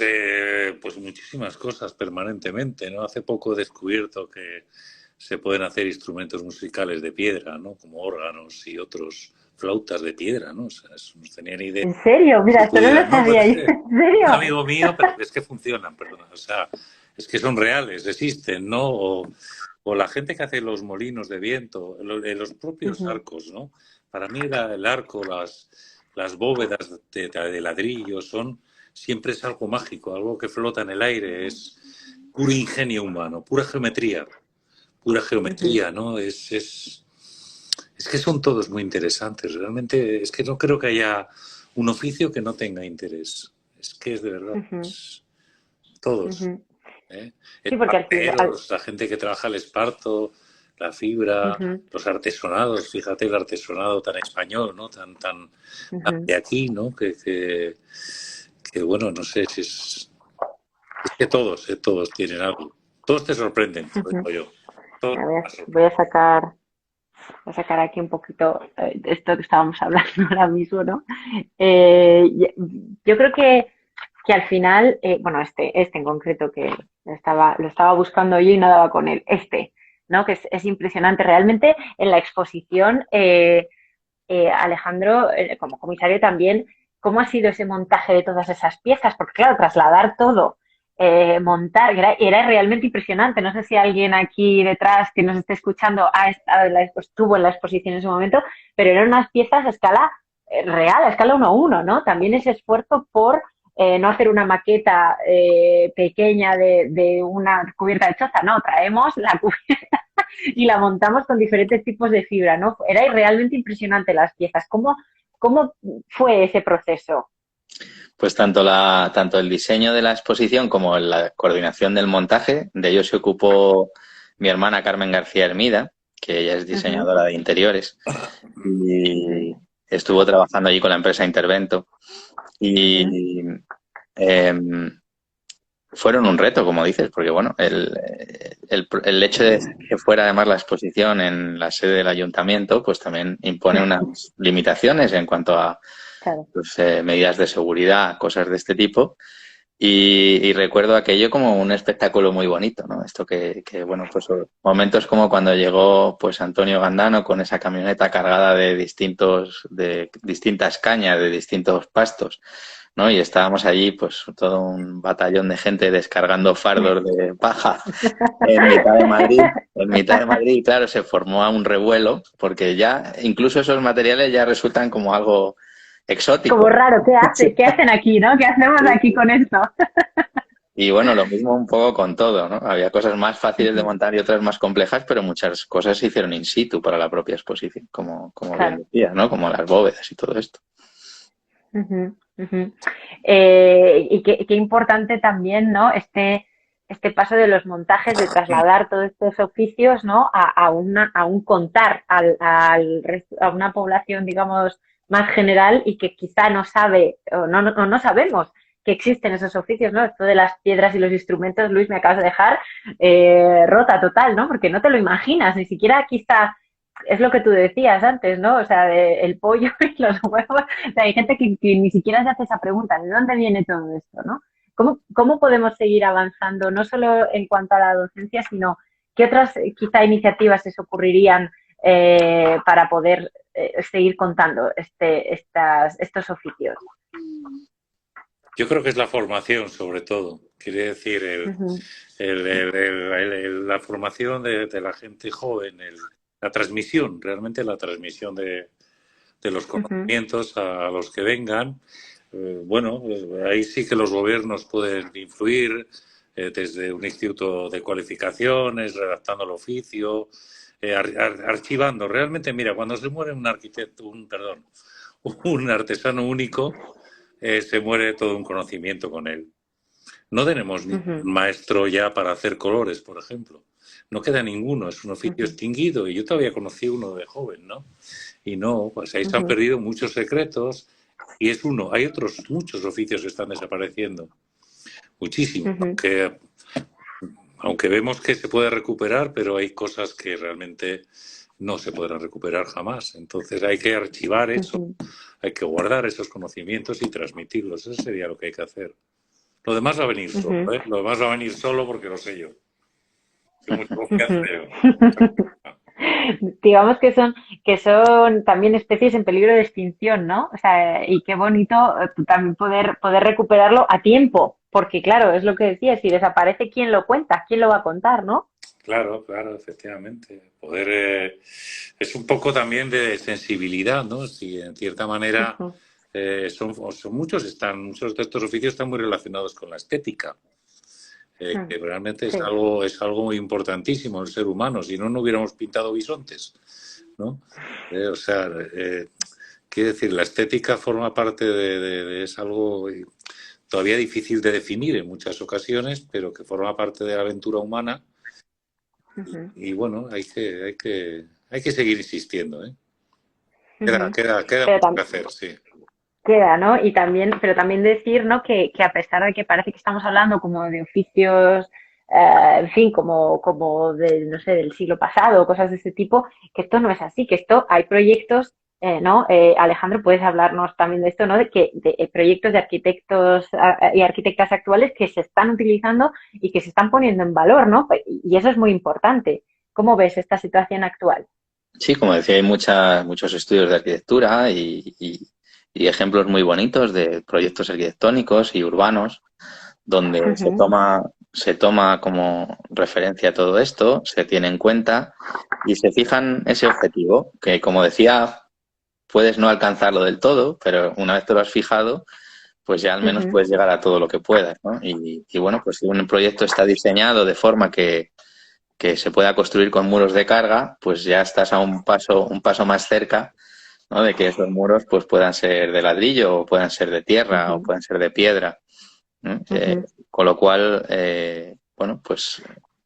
muchísimas cosas permanentemente, ¿no? Hace poco he descubierto que se pueden hacer instrumentos musicales de piedra, ¿no? Como órganos y otros flautas de piedra, ¿no? O sea, eso no tenía ni idea. ¿En serio? Mira, esto no lo sabía yo. ¿En serio? Un amigo mío, pero es que funcionan, perdona. O sea, es que son reales, existen, ¿no? o la gente que hace los molinos de viento, los propios arcos, ¿no? Para mí el arco, las bóvedas de ladrillo siempre es algo mágico, algo que flota en el aire, es puro ingenio humano, pura geometría, ¿no? Es que son todos muy interesantes, realmente es que no creo que haya un oficio que no tenga interés, es que es de verdad, todos. ¿Eh? Sí, porque La gente que trabaja el esparto, la fibra, los artesonados, fíjate el artesonado tan español, ¿no? Tan de aquí, ¿no? Que bueno, no sé si es que todos tienen algo. Todos te sorprenden, como yo. Todos voy a sacar aquí un poquito esto que estábamos hablando ahora mismo, ¿no? Yo creo que al final, bueno, este en concreto que lo estaba buscando yo y no daba con él, ¿no? Que es impresionante. Realmente en la exposición, Alejandro, como comisario también, ¿cómo ha sido ese montaje de todas esas piezas? Porque claro, trasladar todo, montar, era realmente impresionante. No sé si alguien aquí detrás que nos esté escuchando estuvo en la exposición en ese momento, pero eran unas piezas a escala real, a escala 1:1, ¿no? También ese esfuerzo por no hacer una maqueta pequeña de una cubierta de choza, no, traemos la cubierta y la montamos con diferentes tipos de fibra, ¿no? Era realmente impresionante las piezas. ¿Cómo fue ese proceso? Pues tanto el diseño de la exposición como la coordinación del montaje, de ello se ocupó mi hermana Carmen García Hermida, que ella es diseñadora de interiores, y estuvo trabajando allí con la empresa Intervento. Y fueron un reto, como dices, porque bueno, el hecho de que fuera además la exposición en la sede del ayuntamiento, pues también impone unas limitaciones en cuanto a pues, medidas de seguridad, cosas de este tipo. Y recuerdo aquello como un espectáculo muy bonito, ¿no? Esto que bueno, pues momentos como cuando llegó pues Antonio Gandano con esa camioneta cargada de distintas cañas, de distintos pastos, ¿no? Y estábamos allí, pues, todo un batallón de gente descargando fardos de paja en mitad de Madrid. En mitad de Madrid, claro, se formó un revuelo, porque ya, incluso esos materiales ya resultan como algo exótico. Como raro, ¿qué hacen aquí, no? ¿Qué hacemos aquí con esto? Y bueno, lo mismo un poco con todo, ¿no? Había cosas más fáciles de montar y otras más complejas, pero muchas cosas se hicieron in situ para la propia exposición, como bien decía, ¿no? Como las bóvedas y todo esto. Y qué importante también, ¿no? Este paso de los montajes, de trasladar todos estos oficios, ¿no? A un contar a una población, digamos, más general y que quizá no sabe o no sabemos que existen esos oficios, ¿no? Esto de las piedras y los instrumentos, Luis, me acabas de dejar rota total, ¿no? Porque no te lo imaginas, ni siquiera quizá es lo que tú decías antes, ¿no? O sea, el pollo y los huevos. O sea, hay gente que ni siquiera se hace esa pregunta, ¿de dónde viene todo esto, no? ¿Cómo podemos seguir avanzando, no solo en cuanto a la docencia, sino qué otras quizá iniciativas se os ocurrirían para poder seguir contando estos oficios? Yo creo que es la formación, sobre todo. Quiere decir, la formación de la gente joven, la transmisión, realmente la transmisión de los conocimientos a los que vengan. Bueno, ahí sí que los gobiernos pueden influir desde un instituto de cualificaciones, redactando el oficio, archivando. Realmente, mira, cuando se muere un artesano único, se muere todo un conocimiento con él. No tenemos un maestro ya para hacer colores, por ejemplo. No queda ninguno, es un oficio extinguido. Y yo todavía conocí uno de joven, ¿no? Y no, pues ahí se han perdido muchos secretos. Y es uno. Hay otros muchos oficios que están desapareciendo. Muchísimo. Aunque vemos que se puede recuperar, pero hay cosas que realmente no se podrán recuperar jamás. Entonces hay que archivar eso, hay que guardar esos conocimientos y transmitirlos. Eso sería lo que hay que hacer. Lo demás va a venir solo, ¿eh? Lo demás va a venir solo porque lo sé yo. Tengo mucha confianza yo. Digamos que son también especies en peligro de extinción, ¿no? O sea, y qué bonito también poder recuperarlo a tiempo, porque claro, es lo que decía, si desaparece, ¿quién lo cuenta? ¿Quién lo va a contar, no? Claro, claro, efectivamente. Poder es un poco también de sensibilidad, ¿no? Si en cierta manera Ujú, muchos de estos oficios están muy relacionados con la estética, ujú. que realmente Sí, es algo muy importantísimo en el ser humano. Si no, no hubiéramos pintado bisontes, ¿no? O sea, quiero decir, la estética forma parte es algo todavía difícil de definir en muchas ocasiones, pero que forma parte de la aventura humana. ujú, Y bueno, hay que seguir insistiendo, ¿eh? ujú. Queda Pero mucho tam- que hacer, sí. queda, ¿no? Y también, pero también decir, ¿no? Que a pesar de que parece que estamos hablando como de oficios, en fin, como de, no sé, del siglo pasado, cosas de ese tipo, que esto no es así, que esto hay proyectos, ¿no? Alejandro, puedes hablarnos también de esto, ¿no? De proyectos de arquitectos y arquitectas actuales que se están utilizando y que se están poniendo en valor, ¿no? Y eso es muy importante. ¿Cómo ves esta situación actual? Sí, como decía, hay muchos estudios de arquitectura y ejemplos muy bonitos de proyectos arquitectónicos y urbanos donde Ujú, se toma como referencia todo esto, se tiene en cuenta y se fijan ese objetivo, que como decía, puedes no alcanzarlo del todo, pero una vez te lo has fijado, pues ya al menos ujú, puedes llegar a todo lo que puedas, ¿no? Y bueno, pues si un proyecto está diseñado de forma que se pueda construir con muros de carga, pues ya estás a un paso más cerca, ¿no? De que esos muros pues puedan ser de ladrillo o puedan ser de tierra o ujú, puedan ser de piedra, ¿no? ujú. Con lo cual, bueno, pues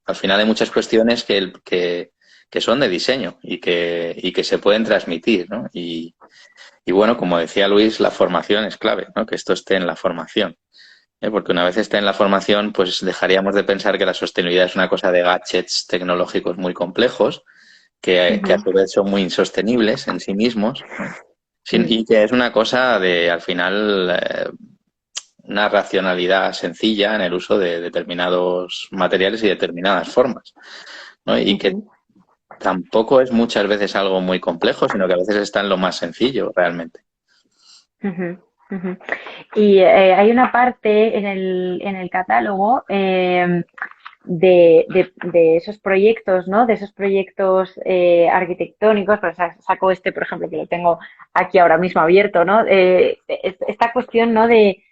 al final hay muchas cuestiones que son de diseño y que se pueden transmitir, ¿no? Y bueno, como decía Luis, la formación es clave, ¿no? Que esto esté en la formación. Porque una vez esté en la formación, pues dejaríamos de pensar que la sostenibilidad es una cosa de gadgets tecnológicos muy complejos, que a Ujú, su vez son muy insostenibles en sí mismos, ¿no? mm, Y que es una cosa de, al final, una racionalidad sencilla en el uso de determinados materiales y determinadas formas, ¿no? Y que ujú, tampoco es muchas veces algo muy complejo, sino que a veces está en lo más sencillo, realmente. ujú, ujú. Y hay una parte en el catálogo de esos proyectos, ¿no? De esos proyectos arquitectónicos, pues saco este, por ejemplo, que lo tengo aquí ahora mismo abierto, ¿no? Esta cuestión, ¿no? De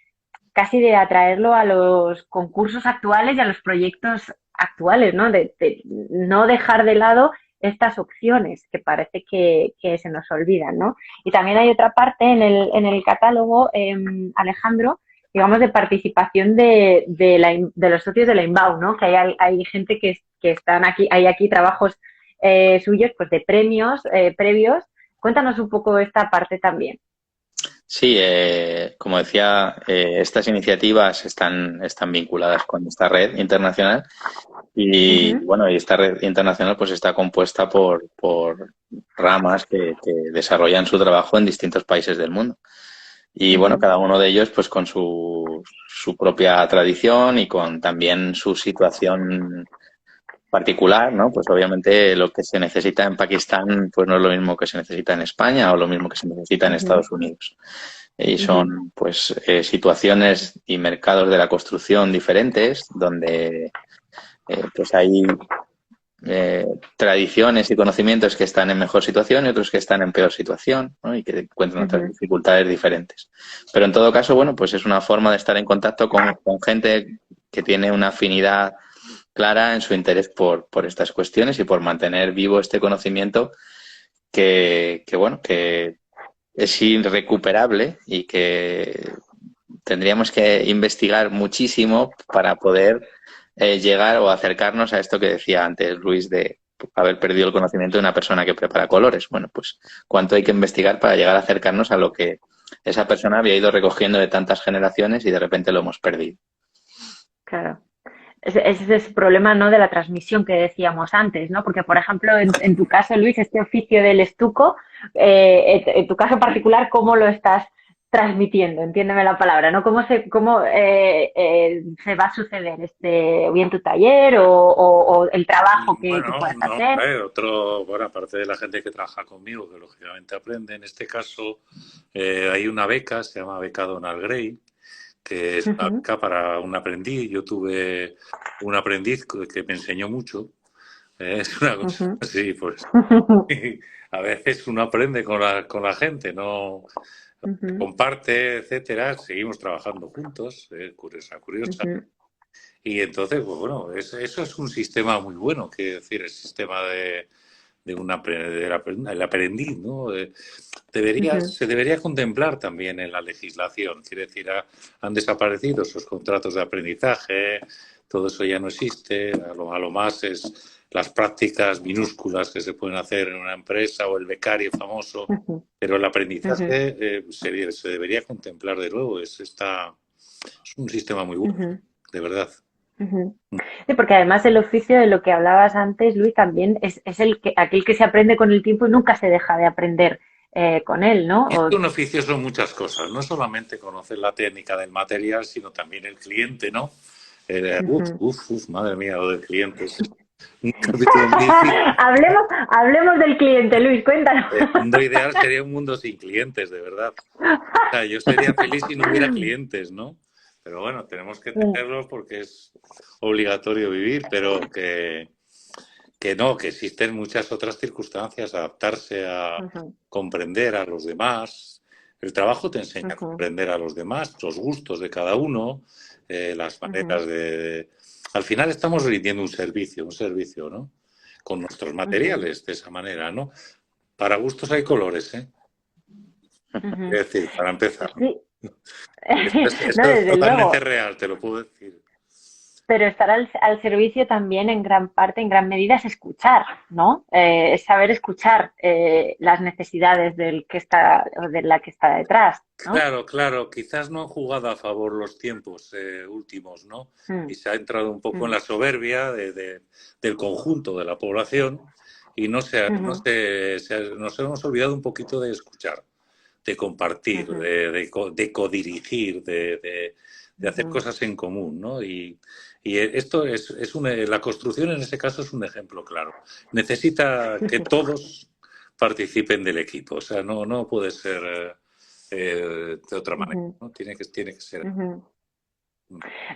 casi de atraerlo a los concursos actuales y a los proyectos actuales, ¿no? De no dejar de lado estas opciones que parece que se nos olvidan, ¿no? Y también hay otra parte en el catálogo, Alejandro, digamos, de participación de los socios de la Inbound, ¿no? Que hay gente que están aquí, hay aquí trabajos suyos, pues de premios previos. Cuéntanos un poco esta parte también. Sí, como decía, estas iniciativas están vinculadas con esta red internacional y Ujú, bueno, y esta red internacional pues está compuesta por ramas que desarrollan su trabajo en distintos países del mundo. Y bueno, ujú, cada uno de ellos pues con su propia tradición y con también su situación particular, ¿no? Pues obviamente lo que se necesita en Pakistán pues no es lo mismo que se necesita en España o lo mismo que se necesita en ujú, Estados Unidos. Y ujú, son pues situaciones y mercados de la construcción diferentes donde pues hay tradiciones y conocimientos que están en mejor situación y otros que están en peor situación, ¿no? Y que encuentran otras ujú. dificultades diferentes. Pero en todo caso, bueno, pues es una forma de estar en contacto con gente que tiene una afinidad clara en su interés por estas cuestiones y por mantener vivo este conocimiento bueno, que es irrecuperable y que tendríamos que investigar muchísimo para poder llegar o acercarnos a esto que decía antes Luis de haber perdido el conocimiento de una persona que prepara colores. Bueno, pues cuánto hay que investigar para llegar a acercarnos a lo que esa persona había ido recogiendo de tantas generaciones y de repente lo hemos perdido. Claro. Ese es el problema, ¿no? De la transmisión que decíamos antes, ¿no? Porque, por ejemplo, en tu caso, Luis, este oficio del estuco, en tu caso particular, ¿cómo lo estás transmitiendo? Entiéndeme la palabra, ¿no? ¿Cómo se va a suceder este, o bien tu taller o el trabajo que Bueno, puedas no, hacer? bueno, aparte de la gente que trabaja conmigo, que lógicamente aprende, en este caso hay una beca, se llama Beca Donald Gray, que es una Ujú, beca para un aprendiz. Yo tuve un aprendiz que me enseñó mucho, Es una cosa Ujú. así, pues. A veces uno aprende con la gente, no Ujú, comparte, etcétera. Seguimos trabajando juntos, curiosa, curiosa. ujú, Y entonces, pues bueno, eso es un sistema muy bueno, quiero decir, el sistema de del aprendiz, ¿no? ujú, Se debería contemplar también en la legislación. Quiere decir, han desaparecido esos contratos de aprendizaje, todo eso ya no existe. A lo más es las prácticas minúsculas que se pueden hacer en una empresa o el becario famoso, ujú, pero el ujú, aprendizaje se debería contemplar de nuevo. Es un sistema muy bueno, ujú, de verdad. ujú. Sí, porque además el oficio de lo que hablabas antes, Luis, también es aquel que se aprende con el tiempo y nunca se deja de aprender con él, ¿no? Y es que un oficio son muchas cosas, no solamente conocer la técnica del material, sino también el cliente, ¿no? Ujú. Madre mía, lo del cliente es un capítulo muy difícil. Hablemos del cliente, Luis, cuéntanos. El mundo ideal sería un mundo sin clientes, de verdad. O sea, yo sería feliz si no hubiera clientes, ¿no? Pero bueno, tenemos que tenerlos porque es obligatorio vivir, pero que no, que existen muchas otras circunstancias, adaptarse a Ujú, comprender a los demás. El trabajo te enseña a ujú, comprender a los demás, los gustos de cada uno, las ujú, maneras de... Al final estamos rindiendo un servicio, ¿no? Con nuestros ujú, materiales, de esa manera, ¿no? Para gustos hay colores, ¿eh? ujú. Es decir, para empezar. Sí, no, Esto es desde totalmente luego. real, te lo puedo decir. Pero estar al servicio también en gran parte, en gran medida, es escuchar, ¿no? Es saber escuchar las necesidades del que está o de la que está detrás, ¿no? Claro, claro, quizás no han jugado a favor los tiempos últimos, ¿no? Y Mm, se ha entrado un poco en mm, la soberbia del conjunto de la población y ujú, nos hemos olvidado un poquito de escuchar, de compartir, ujú, de codirigir, de hacer ujú. cosas en común, ¿no? Y esto la construcción en ese caso es un ejemplo claro. Necesita que todos participen del equipo, o sea, no puede ser de otra manera, Ujú, ¿no? Tiene que ser. ujú.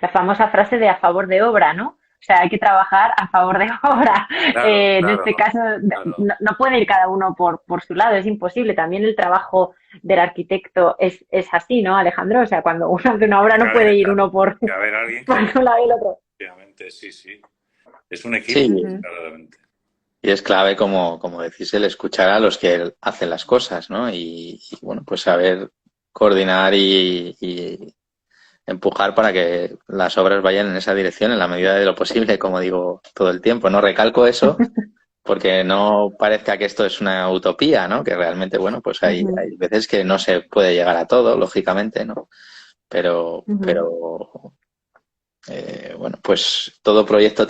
La famosa frase de a favor de obra, ¿no? O sea, hay que trabajar a favor de obra. Claro, En este claro, caso, claro. no puede ir cada uno por su lado, es imposible. También el trabajo del arquitecto es así, ¿no, Alejandro? O sea, cuando uno hace una obra no puede ir uno Tiene que haber alguien por que, un lado y el otro. obviamente, sí, sí. Es un equipo, Sí, Ujú, claramente. y es clave, como decís, el escuchar a los que hacen las cosas, ¿no? Bueno, pues saber coordinar y empujar para que las obras vayan en esa dirección en la medida de lo posible, como digo todo el tiempo. No recalco eso porque no parezca que esto es una utopía, ¿no? Que realmente, bueno, pues ujú, hay veces que no se puede llegar a todo, lógicamente, ¿no? ujú, Pero bueno, pues todo proyecto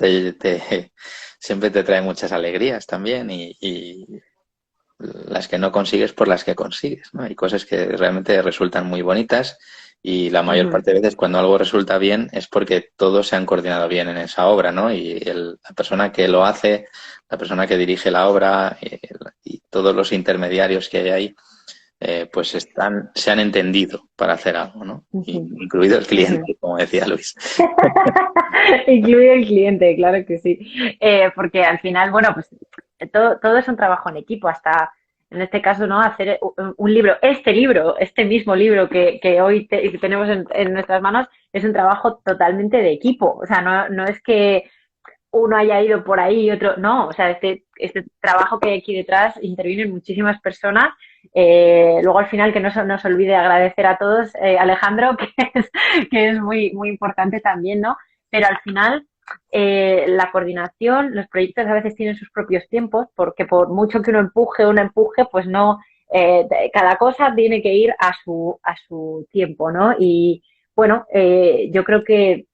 siempre te trae muchas alegrías también y las que no consigues por las que consigues, ¿no? Hay cosas que realmente resultan muy bonitas y la mayor ujú. parte de veces cuando algo resulta bien es porque todos se han coordinado bien en esa obra, ¿no? Y la persona que lo hace, la persona que dirige la obra y todos los intermediarios que hay ahí, pues se han entendido para hacer algo, ¿no? Ujú, Incluido el ujú. cliente, como decía Luis. Incluye el cliente, claro que sí. Porque al final, bueno, pues todo es un trabajo en equipo, hasta en este caso, ¿no? Hacer un libro, este mismo libro que hoy tenemos en nuestras manos, es un trabajo totalmente de equipo. O sea, no es que uno haya ido por ahí y otro, no, o sea, este trabajo que hay aquí detrás intervienen muchísimas personas. Luego al final que no se nos olvide agradecer a todos, Alejandro, que es muy importante también, ¿no? Pero al final la coordinación, los proyectos a veces tienen sus propios tiempos, porque por mucho que uno empuje, pues no, cada cosa tiene que ir a su tiempo, ¿no? Y bueno, yo creo que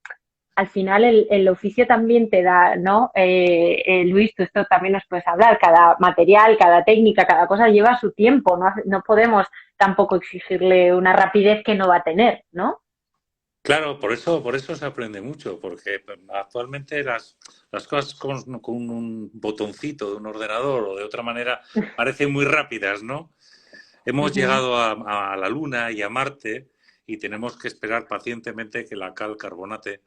al final el oficio también te da, ¿no? Luis, tú esto también nos puedes hablar, cada material, cada técnica, cada cosa lleva su tiempo, no podemos tampoco exigirle una rapidez que no va a tener, ¿no? Claro, por eso se aprende mucho, porque actualmente las cosas con un botoncito de un ordenador o de otra manera parecen muy rápidas, ¿no? Hemos Ujú. llegado a la Luna y a Marte y tenemos que esperar pacientemente que la cal carbonate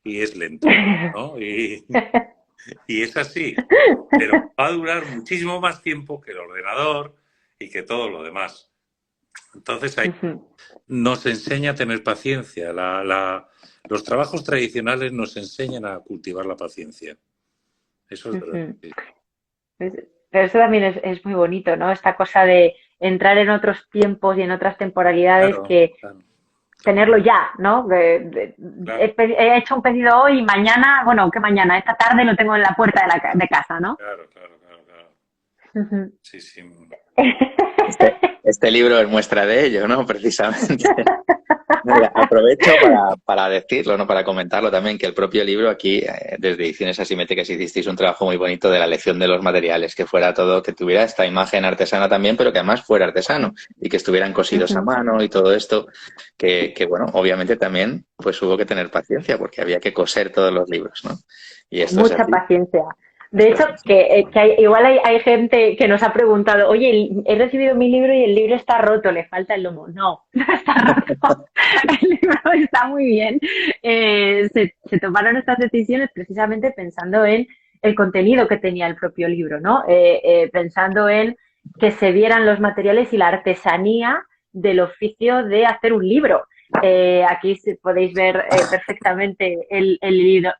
y es lento, ¿no? Y es así, pero va a durar muchísimo más tiempo que el ordenador y que todo lo demás. Entonces ahí nos enseña a tener paciencia. Los trabajos tradicionales nos enseñan a cultivar la paciencia. Eso es verdad. Sí. Pero eso también es muy bonito, ¿no? Esta cosa de entrar en otros tiempos y en otras temporalidades Claro, que claro, tenerlo ya, ¿no? claro, He hecho un pedido hoy y mañana, bueno, que mañana, esta tarde lo tengo en la puerta de casa, ¿no? claro, claro, claro, claro. Sí, sí. Este libro es muestra de ello, ¿no? Precisamente. Mira, aprovecho para decirlo, ¿no? Para comentarlo también, que el propio libro aquí, desde Ediciones Asimétricas, hicisteis un trabajo muy bonito de la elección de los materiales, que fuera todo, que tuviera esta imagen artesana también, pero que además fuera artesano y que estuvieran cosidos a mano y todo esto, bueno, obviamente también pues hubo que tener paciencia porque había que coser todos los libros, ¿no? Y esto es Mucha así. paciencia. De hecho, igual hay gente que nos ha preguntado, oye, he recibido mi libro y el libro está roto, le falta el lomo. No, no está roto. El libro está muy bien. Se tomaron estas decisiones precisamente pensando en el contenido que tenía el propio libro, ¿no? Pensando en que se vieran los materiales y la artesanía del oficio de hacer un libro. Aquí podéis ver perfectamente el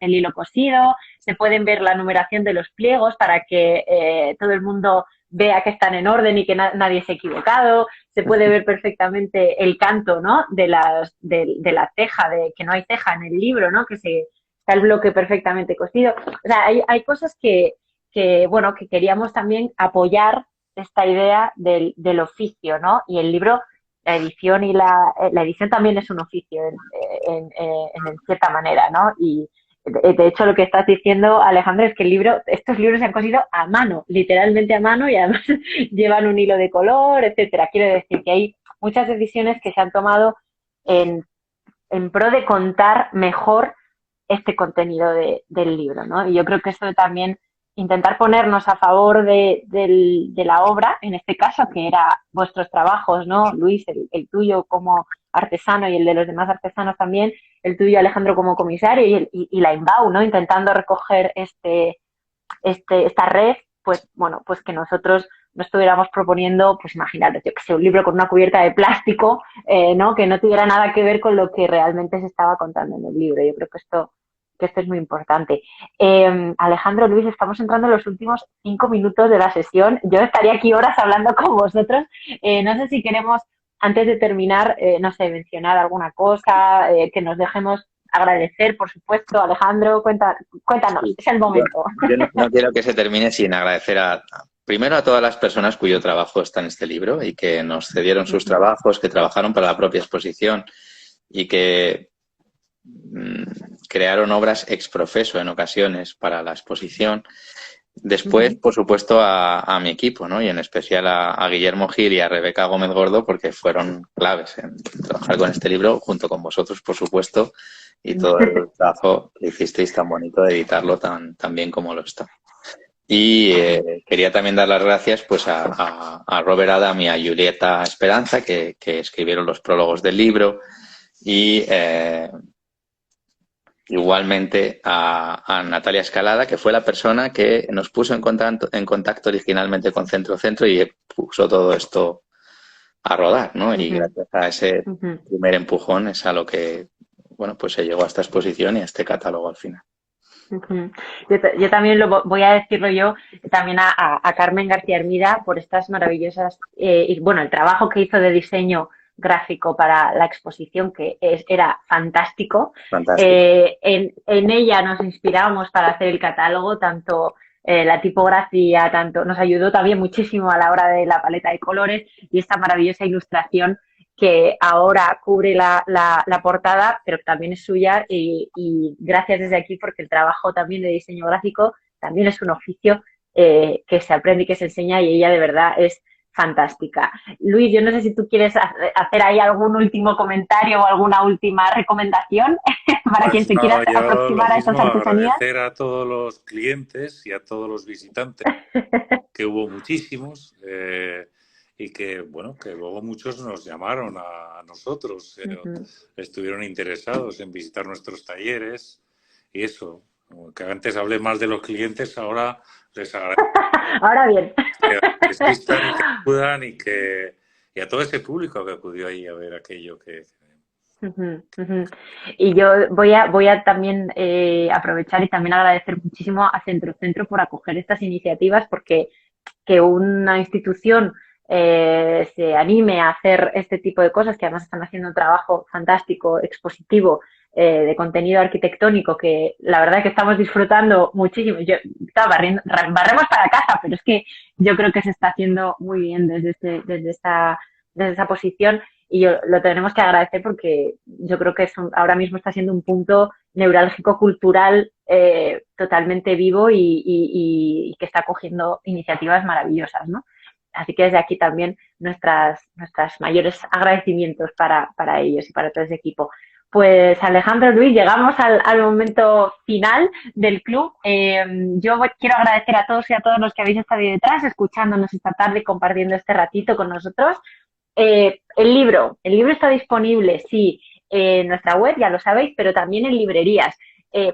hilo cosido, se pueden ver la numeración de los pliegos para que todo el mundo vea que están en orden y que nadie se ha equivocado, se puede ver perfectamente el canto, ¿no? de la ceja, de que no hay ceja en el libro, ¿no? Que está el bloque perfectamente cosido. O sea, hay cosas bueno, que queríamos también apoyar esta idea del oficio, ¿no? Y el libro, la edición y la edición también es un oficio en cierta manera, ¿no? Y de hecho, lo que estás diciendo, Alejandro, es que estos libros se han cosido a mano, literalmente a mano, y además llevan un hilo de color, etcétera. Quiero decir que hay muchas decisiones que se han tomado en, en pro de contar mejor este contenido del libro, ¿no? Y yo creo que esto también, intentar ponernos a favor de la obra, en este caso, que era vuestros trabajos, ¿no? Luis, el tuyo como artesano y el de los demás artesanos también, el tuyo, Alejandro, como comisario y la INBAU, ¿no? Intentando recoger esta red, pues bueno, pues que nosotros no estuviéramos proponiendo, pues imagínate, yo que sé, un libro con una cubierta de plástico, ¿no? Que no tuviera nada que ver con lo que realmente se estaba contando en el libro. Yo creo que esto es muy importante. Alejandro, Luis, estamos entrando en los últimos 5 minutos de la sesión. Yo estaría aquí horas hablando con vosotros. No sé si queremos, antes de terminar, no sé, mencionar alguna cosa, que nos dejemos agradecer, por supuesto. Alejandro, cuéntanos, es el momento. Yo no quiero que se termine sin agradecer primero a todas las personas cuyo trabajo está en este libro y que nos cedieron sus trabajos, que trabajaron para la propia exposición y que crearon obras ex profeso en ocasiones para la exposición. Después, por supuesto, a mi equipo, ¿no? Y en especial a Guillermo Gil y a Rebeca Gómez Gordo, porque fueron claves en trabajar con este libro, junto con vosotros, por supuesto, y todo el trabajo que hicisteis tan bonito de editarlo tan bien como lo está. Y quería también dar las gracias pues a Robert Adam y a Julieta Esperanza, que escribieron los prólogos del libro, y igualmente a Natalia Escalada, que fue la persona que nos puso en contacto originalmente con Centro Centro y puso todo esto a rodar, ¿no? Y gracias a ese primer empujón es a lo que, bueno, pues se llegó a esta exposición y a este catálogo al final. Yo también voy a decirlo yo, también a Carmen García Hermida por estas maravillosas, y bueno, el trabajo que hizo de diseño gráfico para la exposición, que era fantástico. Fantástico. En ella nos inspiramos para hacer el catálogo, tanto la tipografía, nos ayudó también muchísimo a la hora de la paleta de colores y esta maravillosa ilustración que ahora cubre la portada, pero también es suya y gracias desde aquí porque el trabajo también de diseño gráfico también es un oficio que se aprende y que se enseña y ella de verdad es fantástica. Luis, yo no sé si tú quieres hacer ahí algún último comentario o alguna última recomendación para Pues quien se no, quiera yo aproximar lo a estas mismo, artesanías. agradecer a todos los clientes y a todos los visitantes, que hubo muchísimos, y que, bueno, que luego muchos nos llamaron a nosotros, estuvieron interesados en visitar nuestros talleres y eso. Que antes hablé más de los clientes, ahora les agradezco Ahora bien. que existan y que acudan y a todo ese público que acudió ahí a ver aquello que... Ujú, ujú. Y yo voy a también aprovechar y también agradecer muchísimo a Centro por acoger estas iniciativas, porque que una institución se anime a hacer este tipo de cosas, que además están haciendo un trabajo fantástico, expositivo, de contenido arquitectónico, que la verdad que estamos disfrutando muchísimo. Claro, barremos para casa, pero es que yo creo que se está haciendo muy bien desde esa posición, y lo tenemos que agradecer, porque yo creo que ahora mismo está siendo un punto neurálgico cultural totalmente vivo, y que está cogiendo iniciativas maravillosas, ¿no? Así que desde aquí también nuestras mayores agradecimientos para ellos y para todo ese equipo. Pues Alejandro, Luis, llegamos al momento final del club. Yo quiero agradecer a todos y a todos los que habéis estado ahí detrás, escuchándonos esta tarde y compartiendo este ratito con nosotros. El libro está disponible, sí, en nuestra web, ya lo sabéis, pero también en librerías.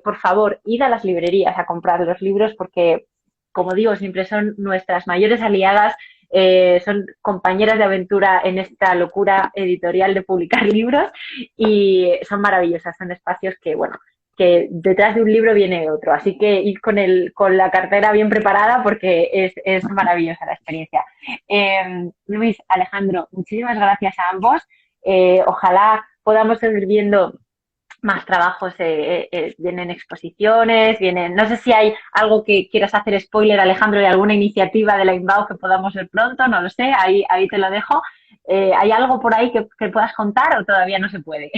Por favor, id a las librerías a comprar los libros, porque, como digo, siempre son nuestras mayores aliadas, son compañeras de aventura en esta locura editorial de publicar libros, y son maravillosas, son espacios que, bueno, que detrás de un libro viene otro. Así que id con la cartera bien preparada, porque es maravillosa la experiencia. Luis, Alejandro, muchísimas gracias a ambos. Ojalá podamos seguir viendo más trabajos, vienen exposiciones, no sé si hay algo que quieras hacer spoiler, Alejandro, de alguna iniciativa de la Inbau que podamos ver pronto, no lo sé, ahí te lo dejo. ¿Hay algo por ahí que puedas contar, o todavía no se puede?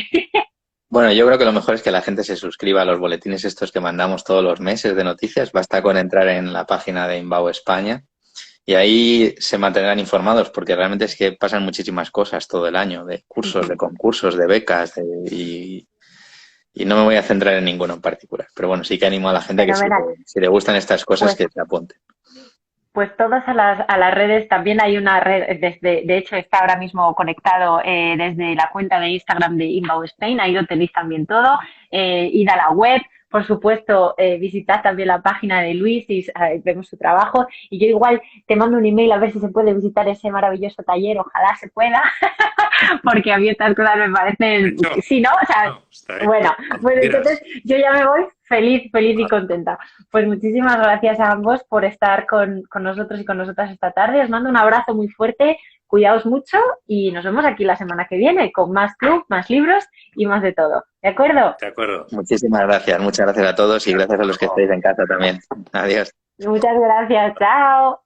Bueno, yo creo que lo mejor es que la gente se suscriba a los boletines estos que mandamos todos los meses de noticias. Basta con entrar en la página de Inbau España y ahí se mantendrán informados, porque realmente es que pasan muchísimas cosas todo el año, de cursos, de concursos, de becas, y no me voy a centrar en ninguno en particular. Pero bueno, sí que animo a la gente que si le gustan estas cosas, que se apunten. Pues todas a las redes. También hay una red, de hecho está ahora mismo conectado desde la cuenta de Instagram de Inbau Spain, ahí lo tenéis también todo. Id a la web, por supuesto, visitad también la página de Luis y vemos su trabajo. Y yo igual te mando un email a ver si se puede visitar ese maravilloso taller, ojalá se pueda, porque a mí estas cosas me parecen... Sí, ¿no? O sea, bueno, pues entonces yo ya me voy feliz y contenta. Pues muchísimas gracias a ambos por estar con nosotros y con nosotras esta tarde. Os mando un abrazo muy fuerte, cuidaos mucho, y nos vemos aquí la semana que viene con más club, más libros y más de todo. ¿De acuerdo? De acuerdo. Muchísimas gracias a todos, y gracias a los que estáis en casa también. Adiós. Muchas gracias, chao.